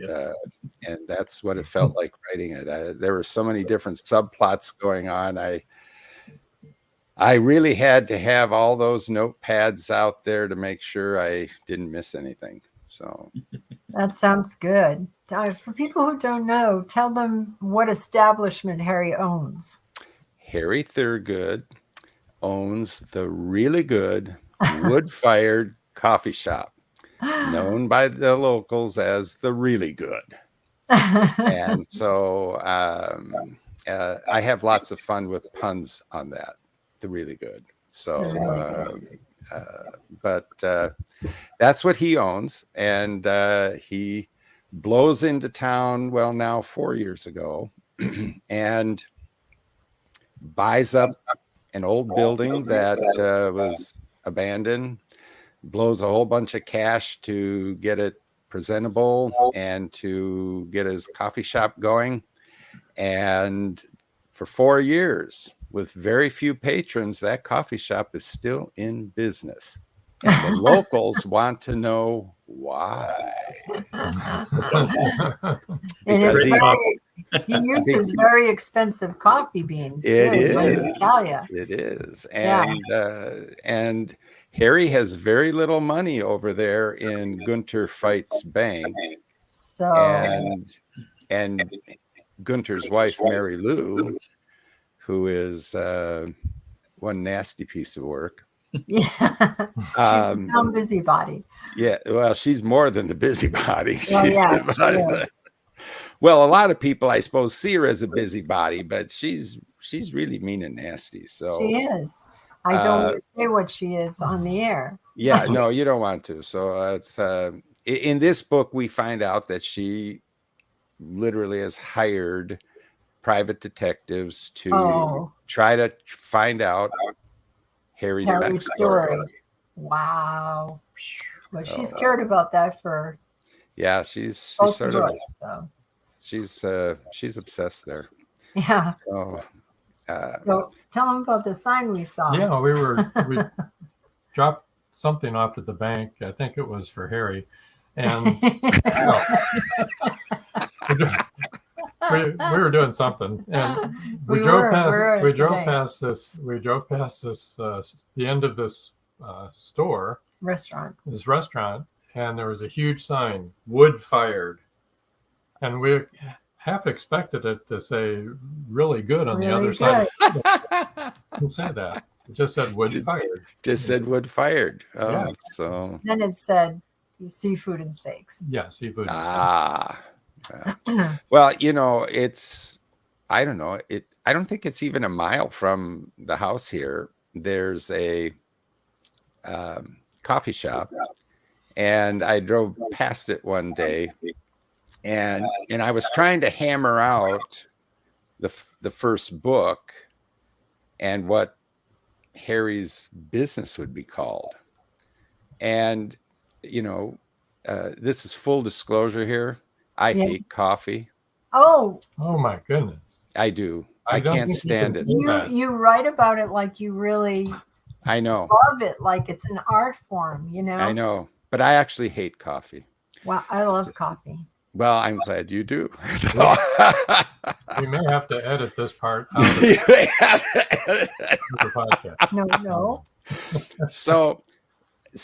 that's what it felt like writing it. There were so many different subplots going on. I really had to have all those notepads out there to make sure I didn't miss anything. So that sounds good. For people who don't know, tell them what establishment Harry owns. Harry Thurgood owns the really good wood-fired coffee shop, known by the locals as the Really Good. And so I have lots of fun with puns on that, the Really Good. So, but that's what he owns. And he blows into town, well, now 4 years ago, and buys up an old building that was abandoned, blows a whole bunch of cash to get it presentable and to get his coffee shop going. And for 4 years, with very few patrons, that coffee shop is still in business. And the locals want to know why. Because he uses very expensive coffee beans. It is. It is. And Harry has very little money over there in Gunter Feit's bank. So and Gunter's wife, Mary Lou, who is one nasty piece of work. Yeah, she's a dumb busybody. Yeah, well, she's more than the busybody. Well, well, a lot of people, I suppose, see her as a busybody, but she's really mean and nasty. So she is. I don't want to say what she is on the air. Yeah, no, you don't want to. So it's in this book, we find out that she literally has hired private detectives to try to find out Harry's Harry's backstory. story. Wow. Well, she's cared about that for yeah, she's sort of books, so. she's obsessed there. Yeah. So, so tell them about the sign we saw. Yeah, we dropped something off at the bank. I think it was for Harry, and we were doing something, and we drove past this the end of this restaurant, and there was a huge sign, wood fired, and we half expected it to say really good on the other side. It didn't say that. It just said wood fired. Just said wood fired. Oh, yeah. So then it said seafood and steaks. Yeah, seafood and steaks. Well, you know, I don't know. I don't think it's even a mile from the house here. There's a coffee shop, and I drove past it one day, and I was trying to hammer out the first book and what Harry's business would be called. And you know, this is full disclosure here. I hate coffee. Oh my goodness. I do. I can't stand it. You write about it like you really I know. love it, like it's an art form, you know. I know. But I actually hate coffee. Well, I love coffee. Well, I'm glad you do. We may have to edit this part out of the podcast. No. So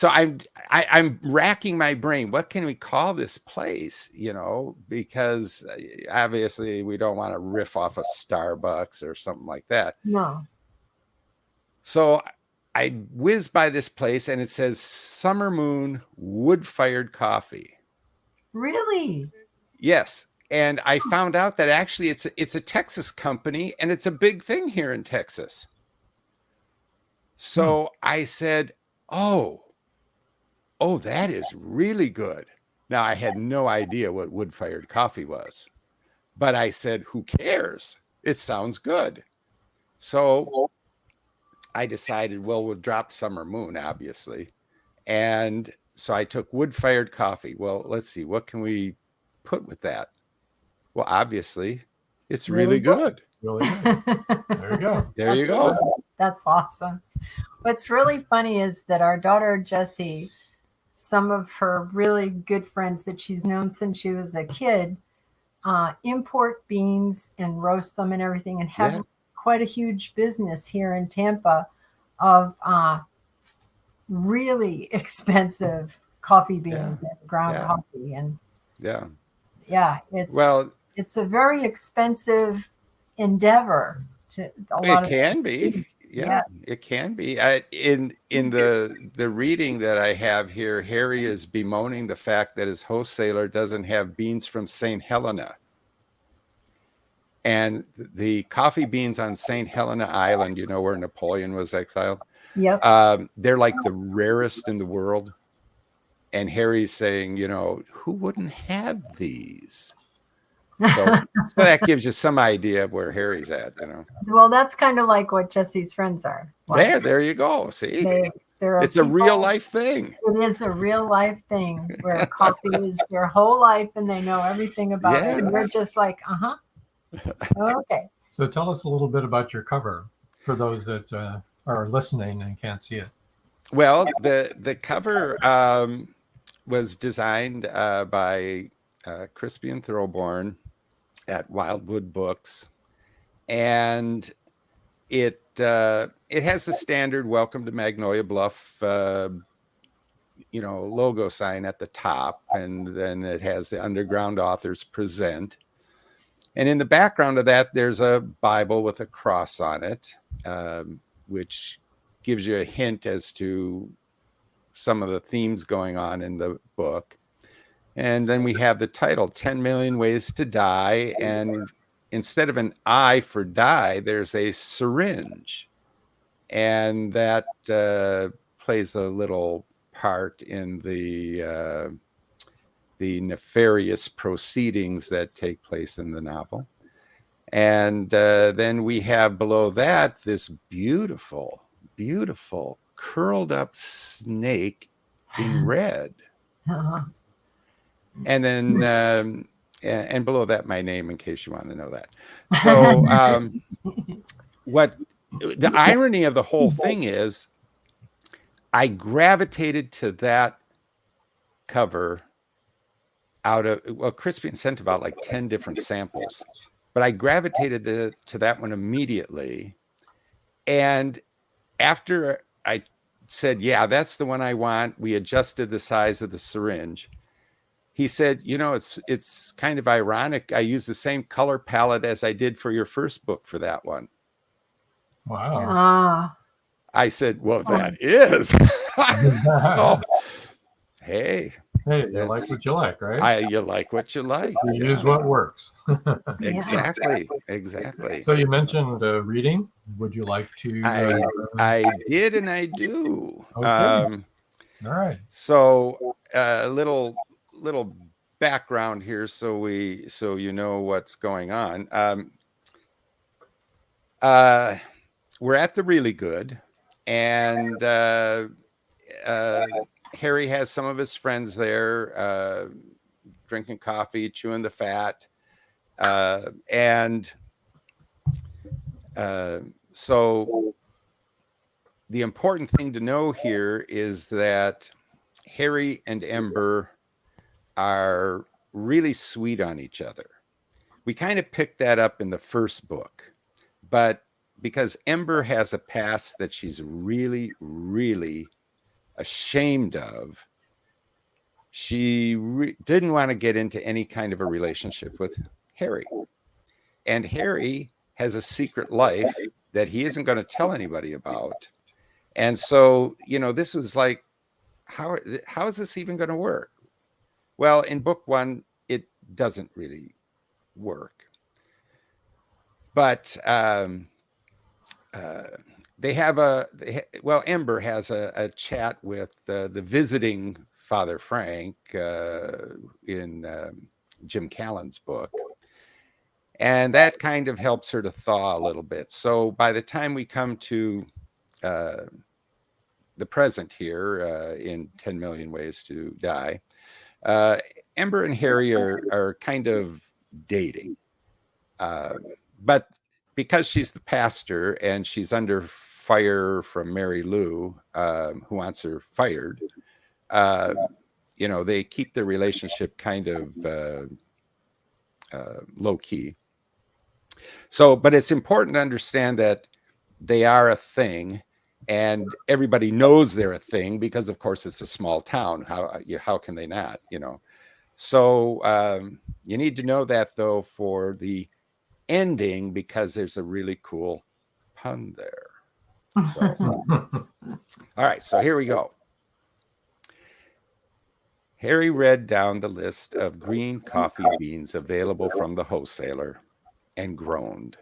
I'm racking my brain. What can we call this place? You know, because obviously we don't want to riff off of Starbucks or something like that. No. So I whizzed by this place, and it says Summer Moon Wood-Fired Coffee. Really? Yes. And I found out that actually it's a Texas company, and it's a big thing here in Texas. So I said, oh, that is really good. Now, I had no idea what wood-fired coffee was, but I said, who cares? It sounds good. So I decided, well, we'll drop Summer Moon, obviously. And so I took wood-fired coffee. Well, let's see, what can we put with that? Well, obviously, it's really good. Really good. There you go. There you go. That's awesome. What's really funny is that our daughter, Jessie, some of her really good friends that she's known since she was a kid, import beans and roast them and everything, and have quite a huge business here in Tampa of really expensive coffee beans and ground coffee. And it's a very expensive endeavor. It can be. Yeah, it can be. In the reading that I have here, Harry is bemoaning the fact that his wholesaler doesn't have beans from St. Helena. And the coffee beans on St. Helena Island, you know, where Napoleon was exiled. Yep. They're like the rarest in the world. And Harry's saying, you know, who wouldn't have these? So that gives you some idea of where Harry's at, you know. Well, that's kind of like what Jesse's friends are. Like, there you go. See, it's a real life thing. It is a real life thing where coffee is their whole life and they know everything about it. And we're just like, okay. So tell us a little bit about your cover for those that are listening and can't see it. Well, the cover was designed by Crispian Thoroughborn at Wildwood Books, and it has the standard "Welcome to Magnolia Bluff," logo sign at the top, and then it has the Underground Authors Present, and in the background of that, there's a Bible with a cross on it, which gives you a hint as to some of the themes going on in the book. And then we have the title, 10 Million Ways to Die. And instead of an I for die, there's a syringe. And that plays a little part in the nefarious proceedings that take place in the novel. And then we have below that this beautiful, beautiful curled up snake in red. And then and below that my name, in case you want to know that. So what the irony of the whole thing is, I gravitated to that cover out of, well, Crispian sent about like 10 different samples, but I gravitated to that one immediately. And after I said, yeah, that's the one I want, we adjusted the size of the syringe. He said, you know, it's kind of ironic. I used the same color palette as I did for your first book for that one. Wow. I said, well, that is. So, hey, you like what you like, right? You like what you like. You use what works. Exactly. So you mentioned reading. Would you like to? I did, and I do. Okay. All right. So a little background here, so you know what's going on. We're at the Really Good, and Harry has some of his friends there, drinking coffee, chewing the fat, and so the important thing to know here is that Harry and Ember are really sweet on each other. We kind of picked that up in the first book, but because Ember has a past that she's really, really ashamed of, she didn't want to get into any kind of a relationship with Harry. And Harry has a secret life that he isn't going to tell anybody about. And so, you know, this was like, how is this even going to work? Well, in book one, it doesn't really work. But Ember has a chat with the visiting Father Frank in Jim Callan's book. And that kind of helps her to thaw a little bit. So by the time we come to the present here in 10 Million Ways to Die, Ember and Harry are kind of dating. But because she's the pastor and she's under fire from Mary Lou, who wants her fired, you know, they keep their relationship kind of low key. So, but it's important to understand that they are a thing, and everybody knows they're a thing because, of course, it's a small town. How can they not? You know. So you need to know that, though, for the ending, because there's a really cool pun there. So, all right, so here we go. Harry read down the list of green coffee beans available from the wholesaler and groaned.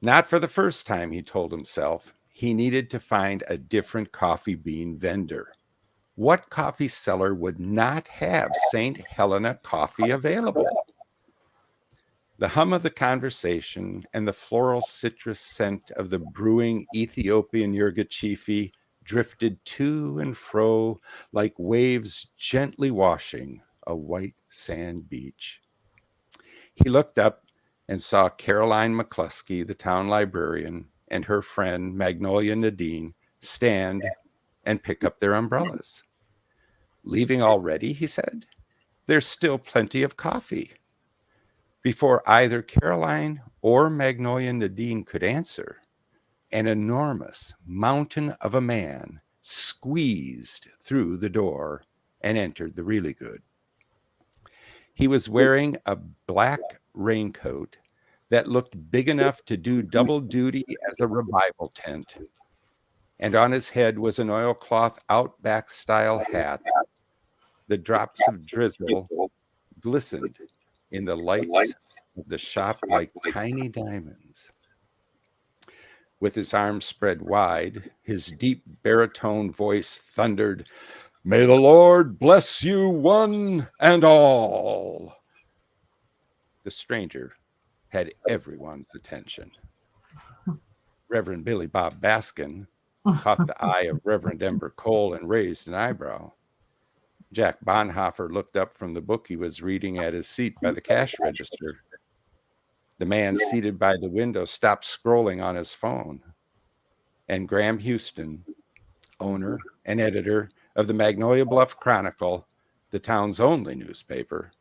Not for the first time, he told himself. He needed to find a different coffee bean vendor. What coffee seller would not have St. Helena coffee available? The hum of the conversation and the floral citrus scent of the brewing Ethiopian Yirgachifi drifted to and fro like waves gently washing a white sand beach. He looked up and saw Caroline McCluskey, the town librarian, and her friend Magnolia Nadine stand and pick up their umbrellas. Leaving already, he said. There's still plenty of coffee. Before either Caroline or Magnolia Nadine could answer, an enormous mountain of a man squeezed through the door and entered the Really Good. He was wearing a black raincoat that looked big enough to do double duty as a revival tent, and on his head was an oilcloth Outback-style hat. The drops of drizzle glistened in the lights of the shop like tiny diamonds. With his arms spread wide, his deep baritone voice thundered, "May the Lord bless you one and all." The stranger had everyone's attention. Reverend Billy Bob Baskin, caught the eye of Reverend Ember Cole and raised an eyebrow. Jack Bonhoeffer looked up from the book he was reading at his seat by the cash register. The man seated by the window stopped scrolling on his phone. And Graham Houston, owner and editor of the Magnolia Bluff Chronicle, the town's only newspaper,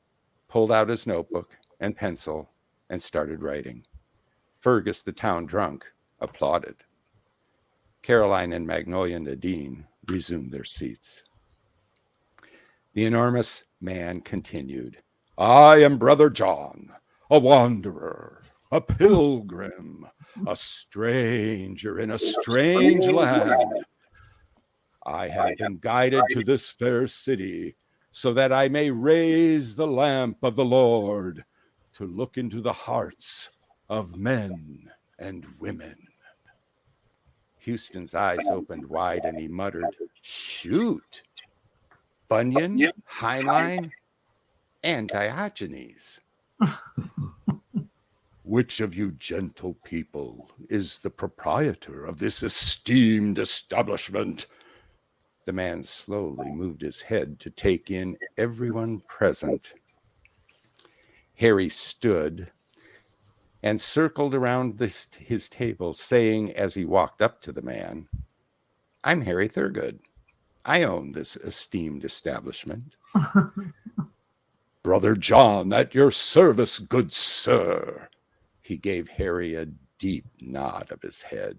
pulled out his notebook and pencil and started writing. Fergus, the town drunk, applauded. Caroline and Magnolia Nadine resumed their seats. The enormous man continued, I am Brother John, a wanderer, a pilgrim, a stranger in a strange land. I have been guided to this fair city so that I may raise the lamp of the Lord to look into the hearts of men and women. Houston's eyes opened wide and he muttered, shoot! Bunyan, Heinlein, and Diogenes. Which of you gentle people is the proprietor of this esteemed establishment? The man slowly moved his head to take in everyone present. Harry stood and circled around his table, saying as he walked up to the man, I'm Harry Thurgood. I own this esteemed establishment. Brother John, at your service, good sir. He gave Harry a deep nod of his head.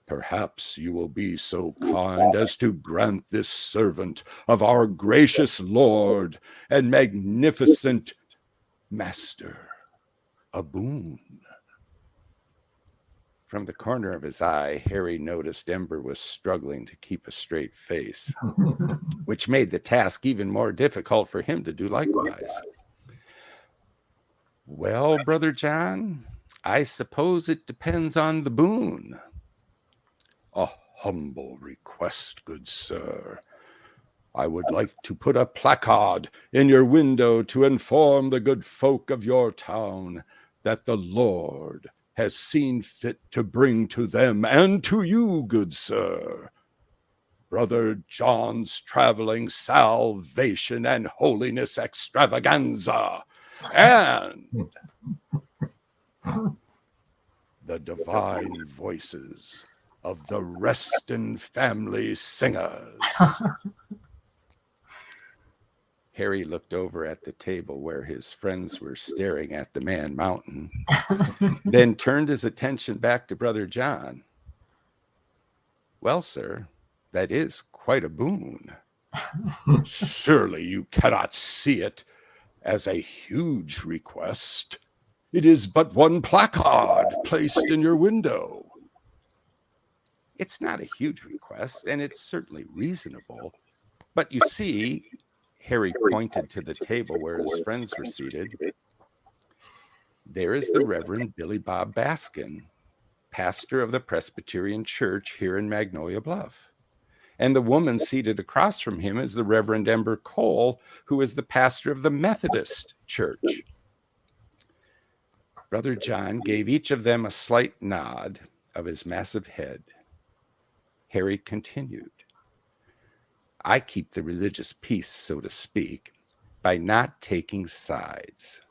Perhaps you will be so kind as to grant this servant of our gracious Lord and magnificent master a boon. From the corner of his eye, Harry noticed Ember was struggling to keep a straight face, which made the task even more difficult for him to do likewise. Well, Brother John, I suppose it depends on the boon. A humble request, good sir. I would like to put a placard in your window to inform the good folk of your town that the Lord has seen fit to bring to them and to you, good sir, Brother John's traveling salvation and holiness extravaganza, and the divine voices of the Reston family singers. Harry looked over at the table where his friends were staring at the Man Mountain, then turned his attention back to Brother John. Well, sir, that is quite a boon. Surely you cannot see it as a huge request. It is but one placard placed in your window. It's not a huge request, and it's certainly reasonable. But you see, Harry pointed to the table where his friends were seated. There is the Reverend Billy Bob Baskin, pastor of the Presbyterian Church here in Magnolia Bluff. And the woman seated across from him is the Reverend Ember Cole, who is the pastor of the Methodist Church. Brother John gave each of them a slight nod of his massive head. Harry continued. I keep the religious peace, so to speak, by not taking sides.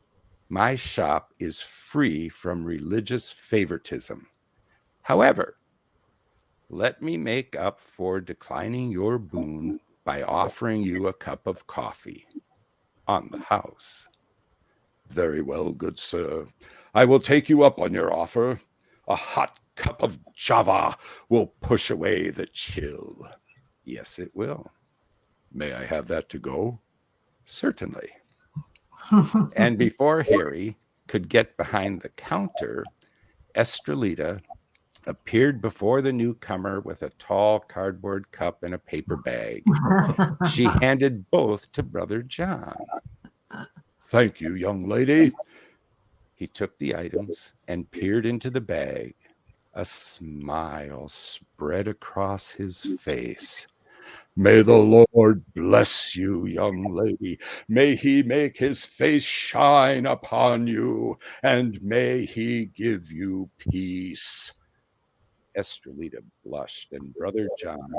My shop is free from religious favoritism. However, let me make up for declining your boon by offering you a cup of coffee on the house. Very well, good sir. I will take you up on your offer. A hot cup of Java will push away the chill. Yes, it will. May I have that to go? Certainly. And before Harry could get behind the counter, Estrelita appeared before the newcomer with a tall cardboard cup and a paper bag. She handed both to Brother John. Thank you, young lady. He took the items and peered into the bag. A smile spread across his face. May the Lord bless you, young lady. May he make his face shine upon you, and may he give you peace. Estrelita blushed, and Brother John,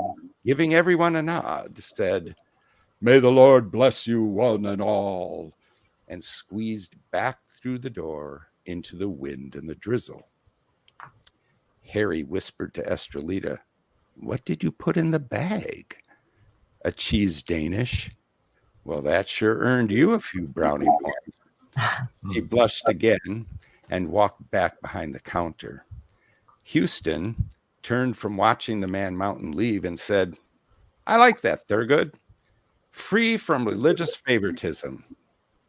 giving everyone a nod, said, "May the Lord bless you one and all," and squeezed back through the door into the wind and the drizzle. Harry whispered to Estrelita, "What did you put in the bag?" "A cheese Danish." "Well, that sure earned you a few brownie points." She blushed again and walked back behind the counter. Houston turned from watching the Man Mountain leave and said, "I like that, Thurgood. Free from religious favoritism.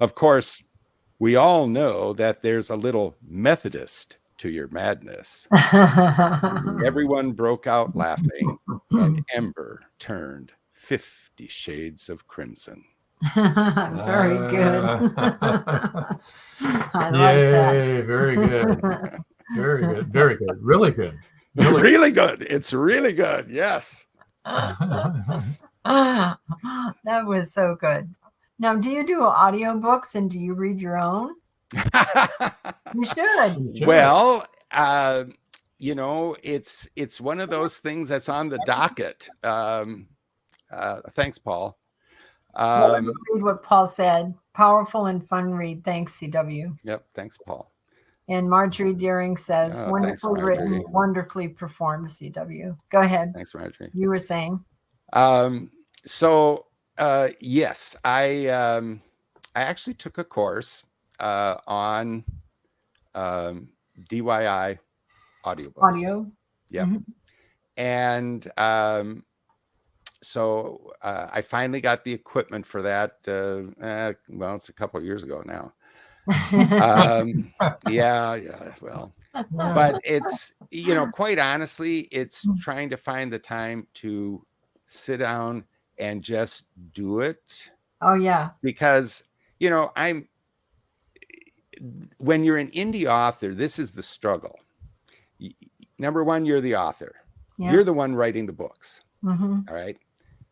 Of course, we all know that there's a little Methodist to your madness." Everyone broke out laughing, and Ember turned 50 shades of crimson. Very good. I like Yay, that. very good. Very good. Very good. Really good. Really good. It's really good. Yes. That was so good. Now, do you do audiobooks and do you read your own? You should. Well, you know, it's one of those things that's on the docket. Thanks, Paul. Let me read what Paul said. Powerful and fun read. Thanks, CW. Yep. Thanks, Paul. And Marjorie Deering says, Oh, thanks, wonderfully written, Marjorie. wonderfully performed, CW. Go ahead. Thanks, Marjorie. You were saying? Yes, I actually took a course on DIY audiobooks. Audio? Yep. And so I finally got the equipment for that. Well, it's a couple of years ago now. Well, but it's, you know, quite honestly, it's trying to find the time to sit down and just do it. Oh, yeah. Because, you know, when you're an indie author, this is the struggle. Number one, you're the author. Yeah. You're the one writing the books. Mm-hmm. All right.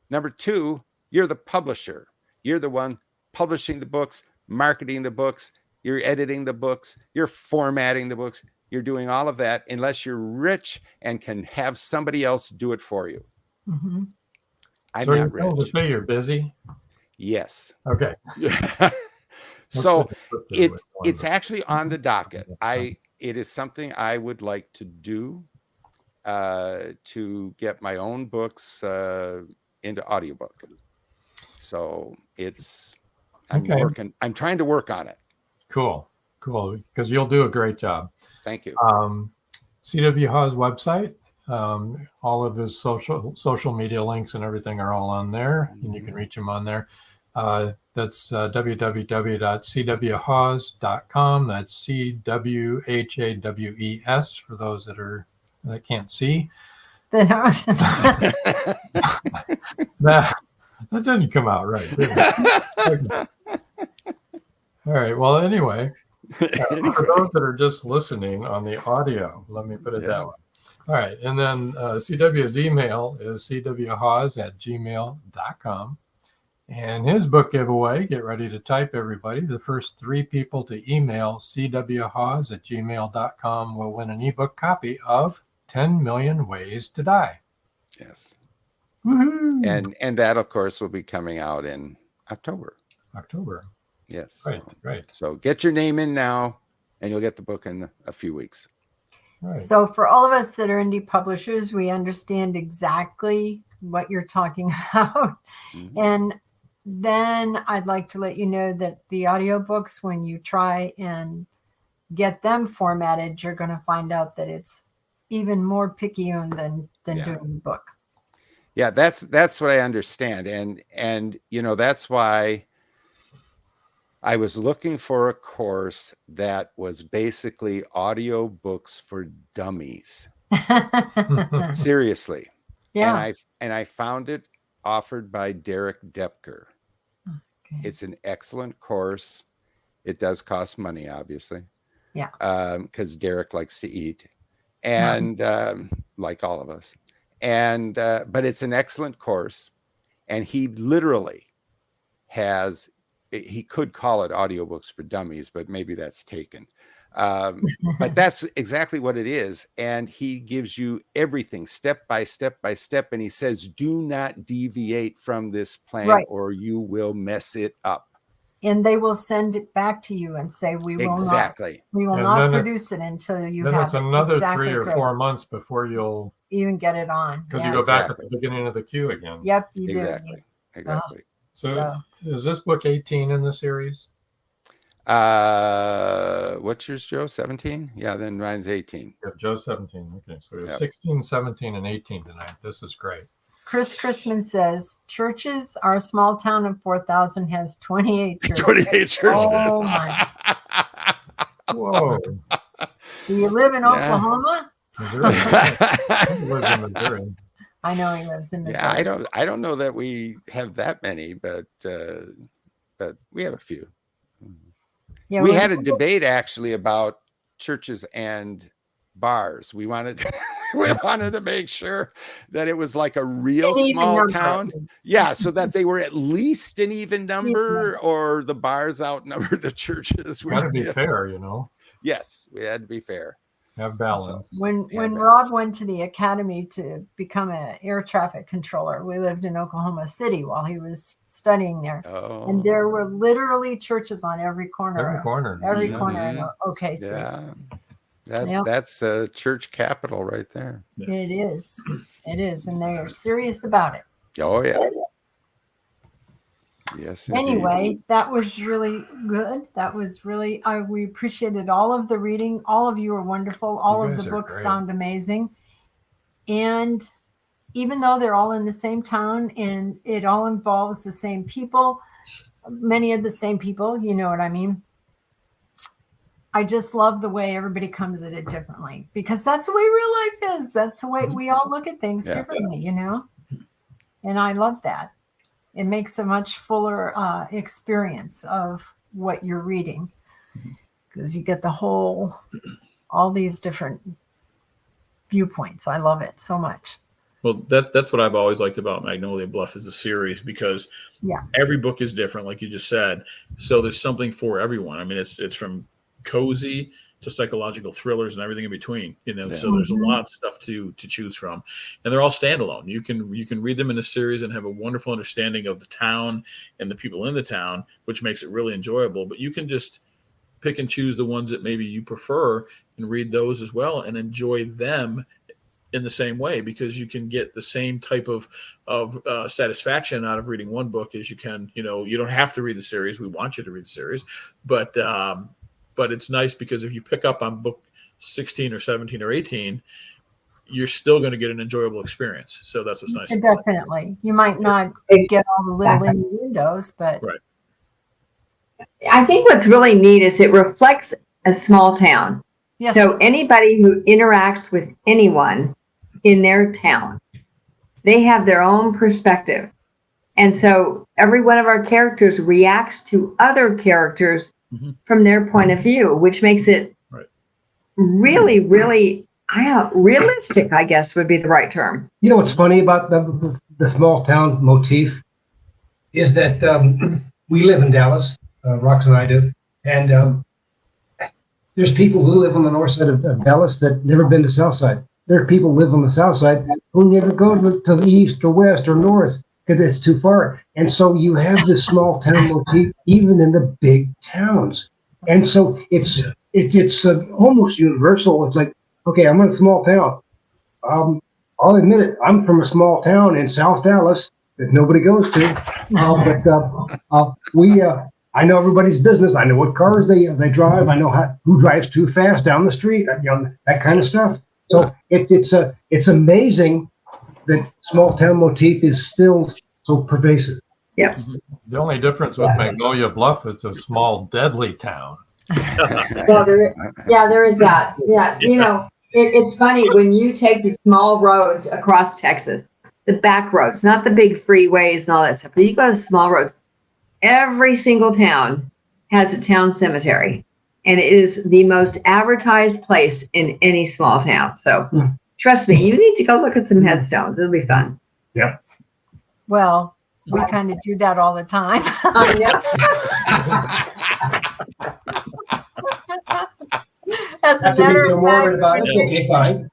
Number two, you're the publisher. You're the one publishing the books, marketing the books, you're editing the books, you're formatting the books, you're doing all of that unless you're rich and can have somebody else do it for you. Mm-hmm. I'm not rich. To say you're busy? Yes. Okay. So it's actually on the docket. It is something I would like to do to get my own books into audiobook. So I'm trying to work on it. Cool. Because you'll do a great job. Thank you. CW HAWES website. All of his social media links and everything are all on there, and you can reach him on there. That's www.cwhawes.com. That's CWHAWES for those that can't see. That didn't come out right, did it? All right. Well, anyway, for those that are just listening on the audio, let me put it that way. All right. And then CW's email is cwhawes@gmail.com. And his book giveaway, get ready to type, everybody. The first 3 people to email cwhawes@gmail.com will win an ebook copy of 10 Million Ways to Die. Yes. Woohoo! And that, of course, will be coming out in October. Yes. Right. So get your name in now, and you'll get the book in a few weeks. Right. So for all of us that are indie publishers, we understand exactly what you're talking about. Mm-hmm. And then I'd like to let you know that the audiobooks, when you try and get them formatted, you're going to find out that it's even more picayune than doing the book. Yeah, that's what I understand. And you know, that's why I was looking for a course that was basically audiobooks for dummies. Seriously. Yeah. And I found it offered by Derek Depker. Okay. It's an excellent course. It does cost money, obviously. Yeah. Because Derek likes to eat. And like all of us. And but it's an excellent course. And he literally he could call it audiobooks for dummies, but maybe that's taken. But that's exactly what it is. And he gives you everything step by step by step. And he says, do not deviate from this plan or you will mess it up. And they will send it back to you and say, we will not produce it until you have then it's another exactly 3 or 4 months before you'll even get it on. Because you go back at the beginning of the queue again. Yep, you do. Exactly. So is this book 18 in the series? What's yours, Joe? 17? Yeah, then mine's 18. Yeah, Joe's 17. Okay, so we have 16, 17, and 18 tonight. This is great. Chris Chrisman says, churches, our small town of 4,000 has 28 churches. 28 churches. Oh, my. Whoa. Do you live in Oklahoma? Missouri. He lives in Missouri. I know he lives in Missouri. Yeah, I don't know that we have that many, but we have a few. Yeah, we had a debate actually about churches and bars. We wanted to make sure that it was like a real small town. Yeah, so that they were at least an even number, or the bars outnumber the churches. Got to be fair, you know. Yes, we had to be fair. Have balance. When Rob went to the academy to become an air traffic controller, we lived in Oklahoma City while he was studying there. Oh. And there were literally churches on every corner. Every corner. Every corner in OKC. Yeah. That's a church capital right there. It is. It is. And they are serious about it. Oh, yeah. Yes. Anyway, indeed. that was really good. That was really, we appreciated all of the reading. All of you are wonderful. All of the books sound amazing. And even though they're all in the same town and it all involves the same people, many of the same people, you know what I mean? I just love the way everybody comes at it differently, because that's the way real life is. That's the way we all look at things differently, you know? And I love that. It makes a much fuller experience of what you're reading, because you get all these different viewpoints. I love it so much. Well, that's what I've always liked about Magnolia Bluff as a series, because every book is different, like you just said. So there's something for everyone. I mean, it's from cozy to psychological thrillers and everything in between, you know. So there's a lot of stuff to choose from, and they're all standalone. You can read them in a series and have a wonderful understanding of the town and the people in the town, which makes it really enjoyable. But you can just pick and choose the ones that maybe you prefer and read those as well and enjoy them in the same way, because you can get the same type of satisfaction out of reading one book as you can, you know. You don't have to read the series. We want you to read the series, but it's nice because if you pick up on book 16 or 17 or 18, you're still going to get an enjoyable experience. So that's what's nice. Definitely. You might not get all the little innuendos, but I think what's really neat is it reflects a small town. Yes. So anybody who interacts with anyone in their town, they have their own perspective. And so every one of our characters reacts to other characters from their point of view, which makes it really, really realistic, I guess would be the right term. You know what's funny about the small town motif is that we live in Dallas, Rox and I do, and there's people who live on the north side of Dallas that never been to south side. There are people who live on the south side who never go to the east or west or north because it's too far. And so you have this small town motif even in the big towns. And so it's almost universal. It's like, okay, I'm in a small town. I'll admit it. I'm from a small town in South Dallas that nobody goes to. But I know everybody's business. I know what cars they drive. I know who drives too fast down the street. You know, that kind of stuff. So it's amazing that small town motif is still so pervasive. Yeah. The only difference with Magnolia Bluff, it's a small, deadly town. Well, there is that. Yeah, you know, it's funny when you take the small roads across Texas, the back roads, not the big freeways and all that stuff, but you go to small roads. Every single town has a town cemetery, and it is the most advertised place in any small town. So trust me, you need to go look at some headstones. It'll be fun. Yeah. Well, we kind of do that all the time. As a Have to matter be so of worried fact, about it. Okay, fine.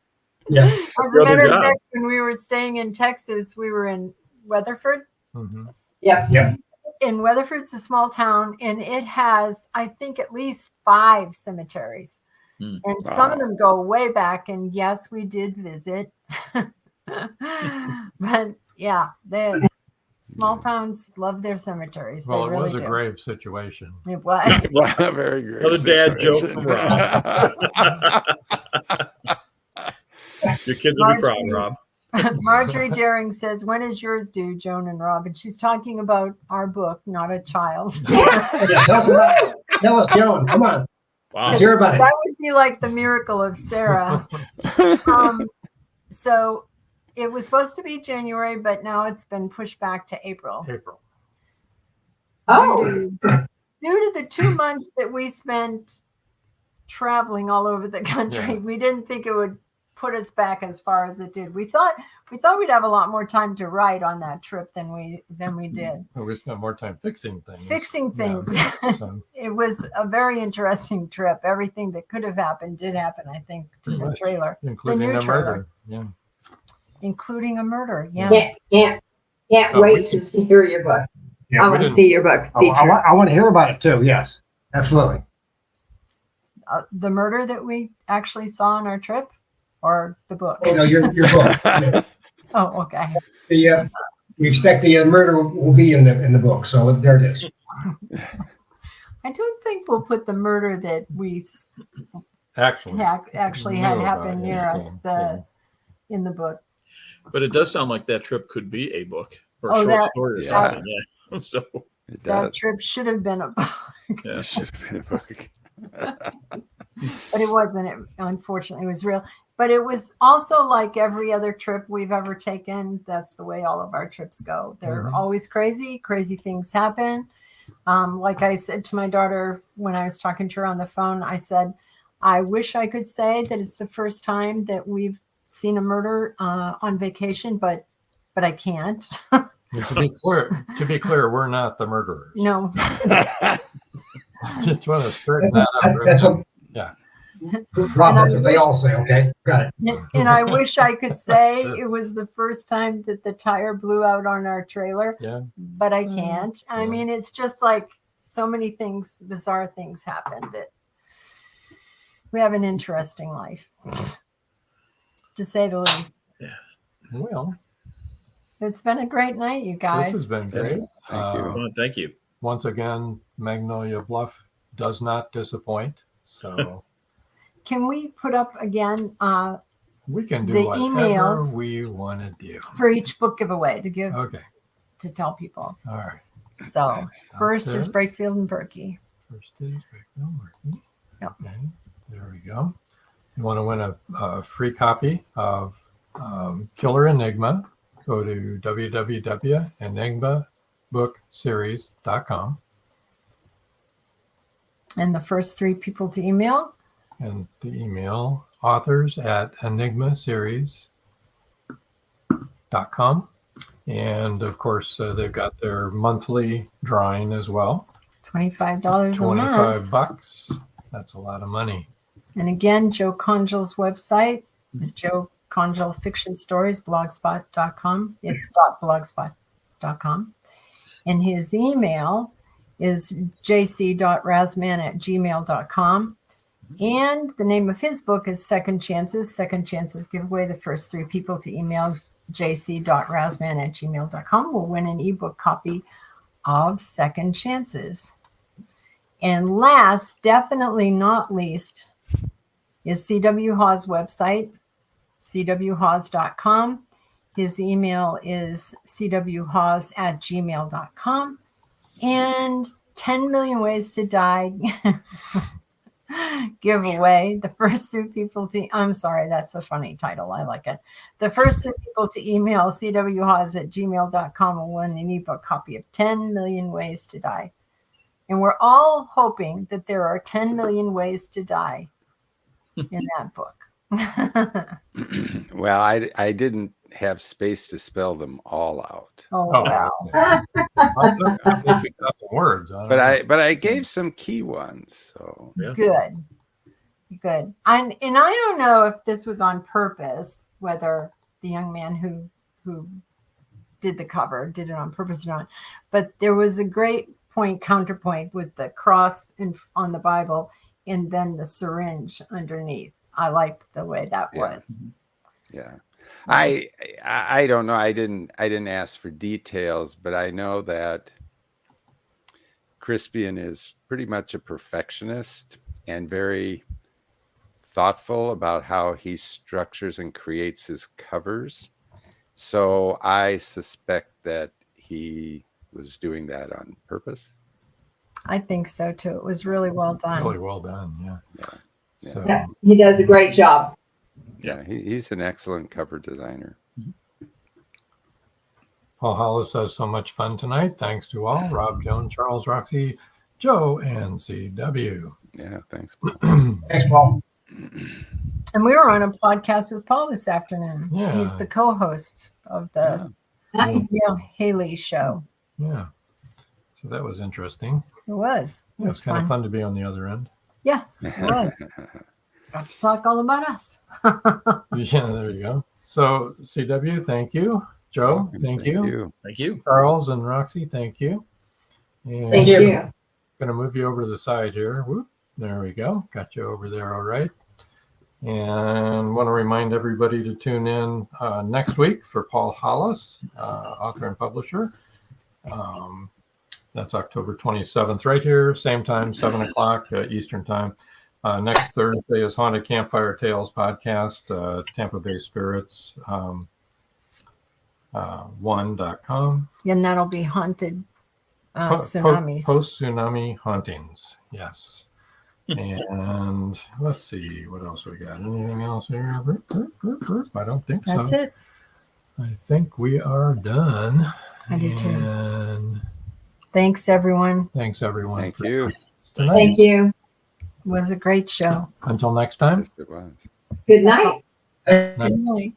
Yeah. as a matter of fact, when we were staying in Texas, we were in Weatherford. Mm-hmm. Yep. And Weatherford's a small town, and it has, I think, at least 5 cemeteries. And some of them go way back. And yes, we did visit. But yeah, the small towns love their cemeteries. Well, they really was a do. grave situation. It was. Very grave. Another dad joke from Rob. Your kids will be proud, Rob. Marjorie Daring says, "When is yours due, Joan and Rob?" And she's talking about our book, not a child. Tell us, Joan. Come on. Wow. Let's hear about it. That would be like the miracle of Sarah. So it was supposed to be January, but now it's been pushed back to April. Oh. Due to the 2 months that we spent traveling all over the country, we didn't think it would put us back as far as it did. We thought we'd have a lot more time to write on that trip than we did. Well, we spent more time fixing things. Yeah, so. It was a very interesting trip. Everything that could have happened did happen, I think, to the trailer. Including a murder. Yeah. Including a murder. Yeah. Can't wait to hear your book. Yeah, I want to see your book. I want to hear about it too. Yes, absolutely. The murder that we actually saw on our trip, or the book? Oh, no, your book. Yeah. Oh, okay. We expect the murder will be in the book, so there it is. I don't think we'll put the murder that we actually had happen near us in the book. But it does sound like that trip could be a book or a short story or something. Yeah. So that trip should have been a book. Yeah. It should have been a book. But it wasn't. It, unfortunately, it was real. But it was also like every other trip we've ever taken. That's the way all of our trips go. They're always crazy. Crazy things happen. Like I said to my daughter when I was talking to her on the phone, I said, I wish I could say that it's the first time that we've seen a murder on vacation, but I can't. To be clear, we're not the murderers. No. Just want to straighten that out. Yeah. Rob, they all say, okay, got it. And I wish I could say it was the first time that the tire blew out on our trailer, but I can't. I mean, it's just like so many things, bizarre things happen that we have an interesting life, to say the least. Yeah. Well, it's been a great night, you guys. This has been great. Thank you. Thank you. Once again, Magnolia Bluff does not disappoint. So can we put up again we can do the whatever emails we want to do for each book giveaway to give to tell people. All right. So first is BREAKFIELD and BURKEY. First is BREAKFIELD and BURKEY. Yep. Okay. There we go. You want to win a free copy of Killer Enigma? Go to www.enigmabookseries.com. And the first 3 people to email? And the email authors@enigmaseries.com. And of course, they've got their monthly drawing as well. $25 a month. $25. That's a lot of money. And again, Joe Congel's website is Joe Congel Fiction Stories, blogspot.com. It's .blogspot.com. And his email is jc.razzman@gmail.com. And the name of his book is Second Chances. Second Chances giveaway. The first 3 people to email jc.razzman@gmail.com will win an ebook copy of Second Chances. And last, definitely not least, is C.W. Hawes' website, cwhawes.com. His email is cwhawes@gmail.com. And 10 Million Ways to Die giveaway. The first 3 people to, I'm sorry, that's a funny title. I like it. The first 3 people to email cwhawes@gmail.com will win an ebook copy of 10 Million Ways to Die. And we're all hoping that there are 10 million ways to die in that book. Well, I didn't have space to spell them all out. Oh wow! Words, but I gave some key ones. So good. Good. And I don't know if this was on purpose, whether the young man who did the cover did it on purpose or not, but there was a great counterpoint with the cross on the Bible and then the syringe underneath. I liked the way that was. Yeah. I don't know. I didn't ask for details, but I know that Crispian is pretty much a perfectionist and very thoughtful about how he structures and creates his covers. So I suspect that he was doing that on purpose. I think so too. It was really well done. Really well done. Yeah. So, yeah, he does a great job. Yeah, he's an excellent cover designer. Paul Hollis says so much fun tonight. Thanks to all. Rob, Joan, Charles, Roxy, Joe, and CW. Yeah, thanks. Thanks, Paul. And we were on a podcast with Paul this afternoon. Yeah. He's the co-host of the Haley show. Yeah. So that was interesting. It was. It was kind of fun to be on the other end. Yeah, it was. Got to talk all about us. Yeah, there you go. So CW, thank you. Joe, thank you. Thank you. Charles and Roxy, thank you. And Thank you. Going to move you over to the side here. Whoop, there we go. Got you over there. All right. And want to remind everybody to tune in next week for Paul Hollis, author and publisher. That's October 27th, right here, same time, 7 o'clock Eastern time. Next Thursday is Haunted Campfire Tales podcast, Tampa Bay Spirits, 1.com. And that'll be haunted tsunamis. Post-tsunami hauntings, yes. And let's see, what else we got? Anything else here? I don't think so. That's it. I think we are done. I do too. And thanks, everyone. thanks, everyone. Thank you. Tonight. Thank you. It was a great show. Until next time. Yes, it was. Good night. Good night.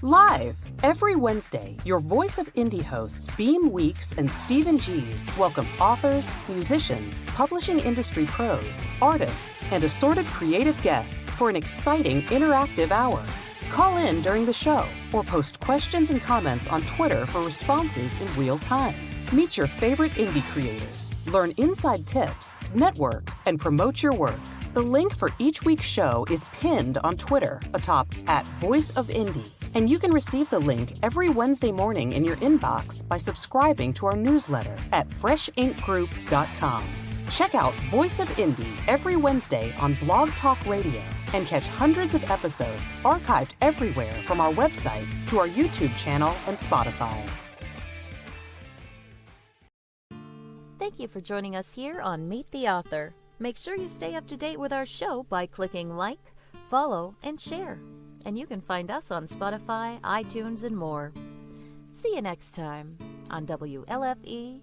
Live every Wednesday, your Voice of Indie hosts Beam Weeks and Stephen Gees welcome authors, musicians, publishing industry pros, artists, and assorted creative guests for an exciting interactive hour. Call in during the show or post questions and comments on Twitter for responses in real time. Meet your favorite indie creators, learn inside tips, network, and promote your work. The link for each week's show is pinned on Twitter atop @VoiceOfIndie. And you can receive the link every Wednesday morning in your inbox by subscribing to our newsletter at freshinkgroup.com. Check out Voice of Indie every Wednesday on Blog Talk Radio and catch hundreds of episodes archived everywhere from our websites to our YouTube channel and Spotify. Thank you for joining us here on Meet the Author. Make sure you stay up to date with our show by clicking like, follow, and share. And you can find us on Spotify, iTunes, and more. See you next time on WLFE-DV.com.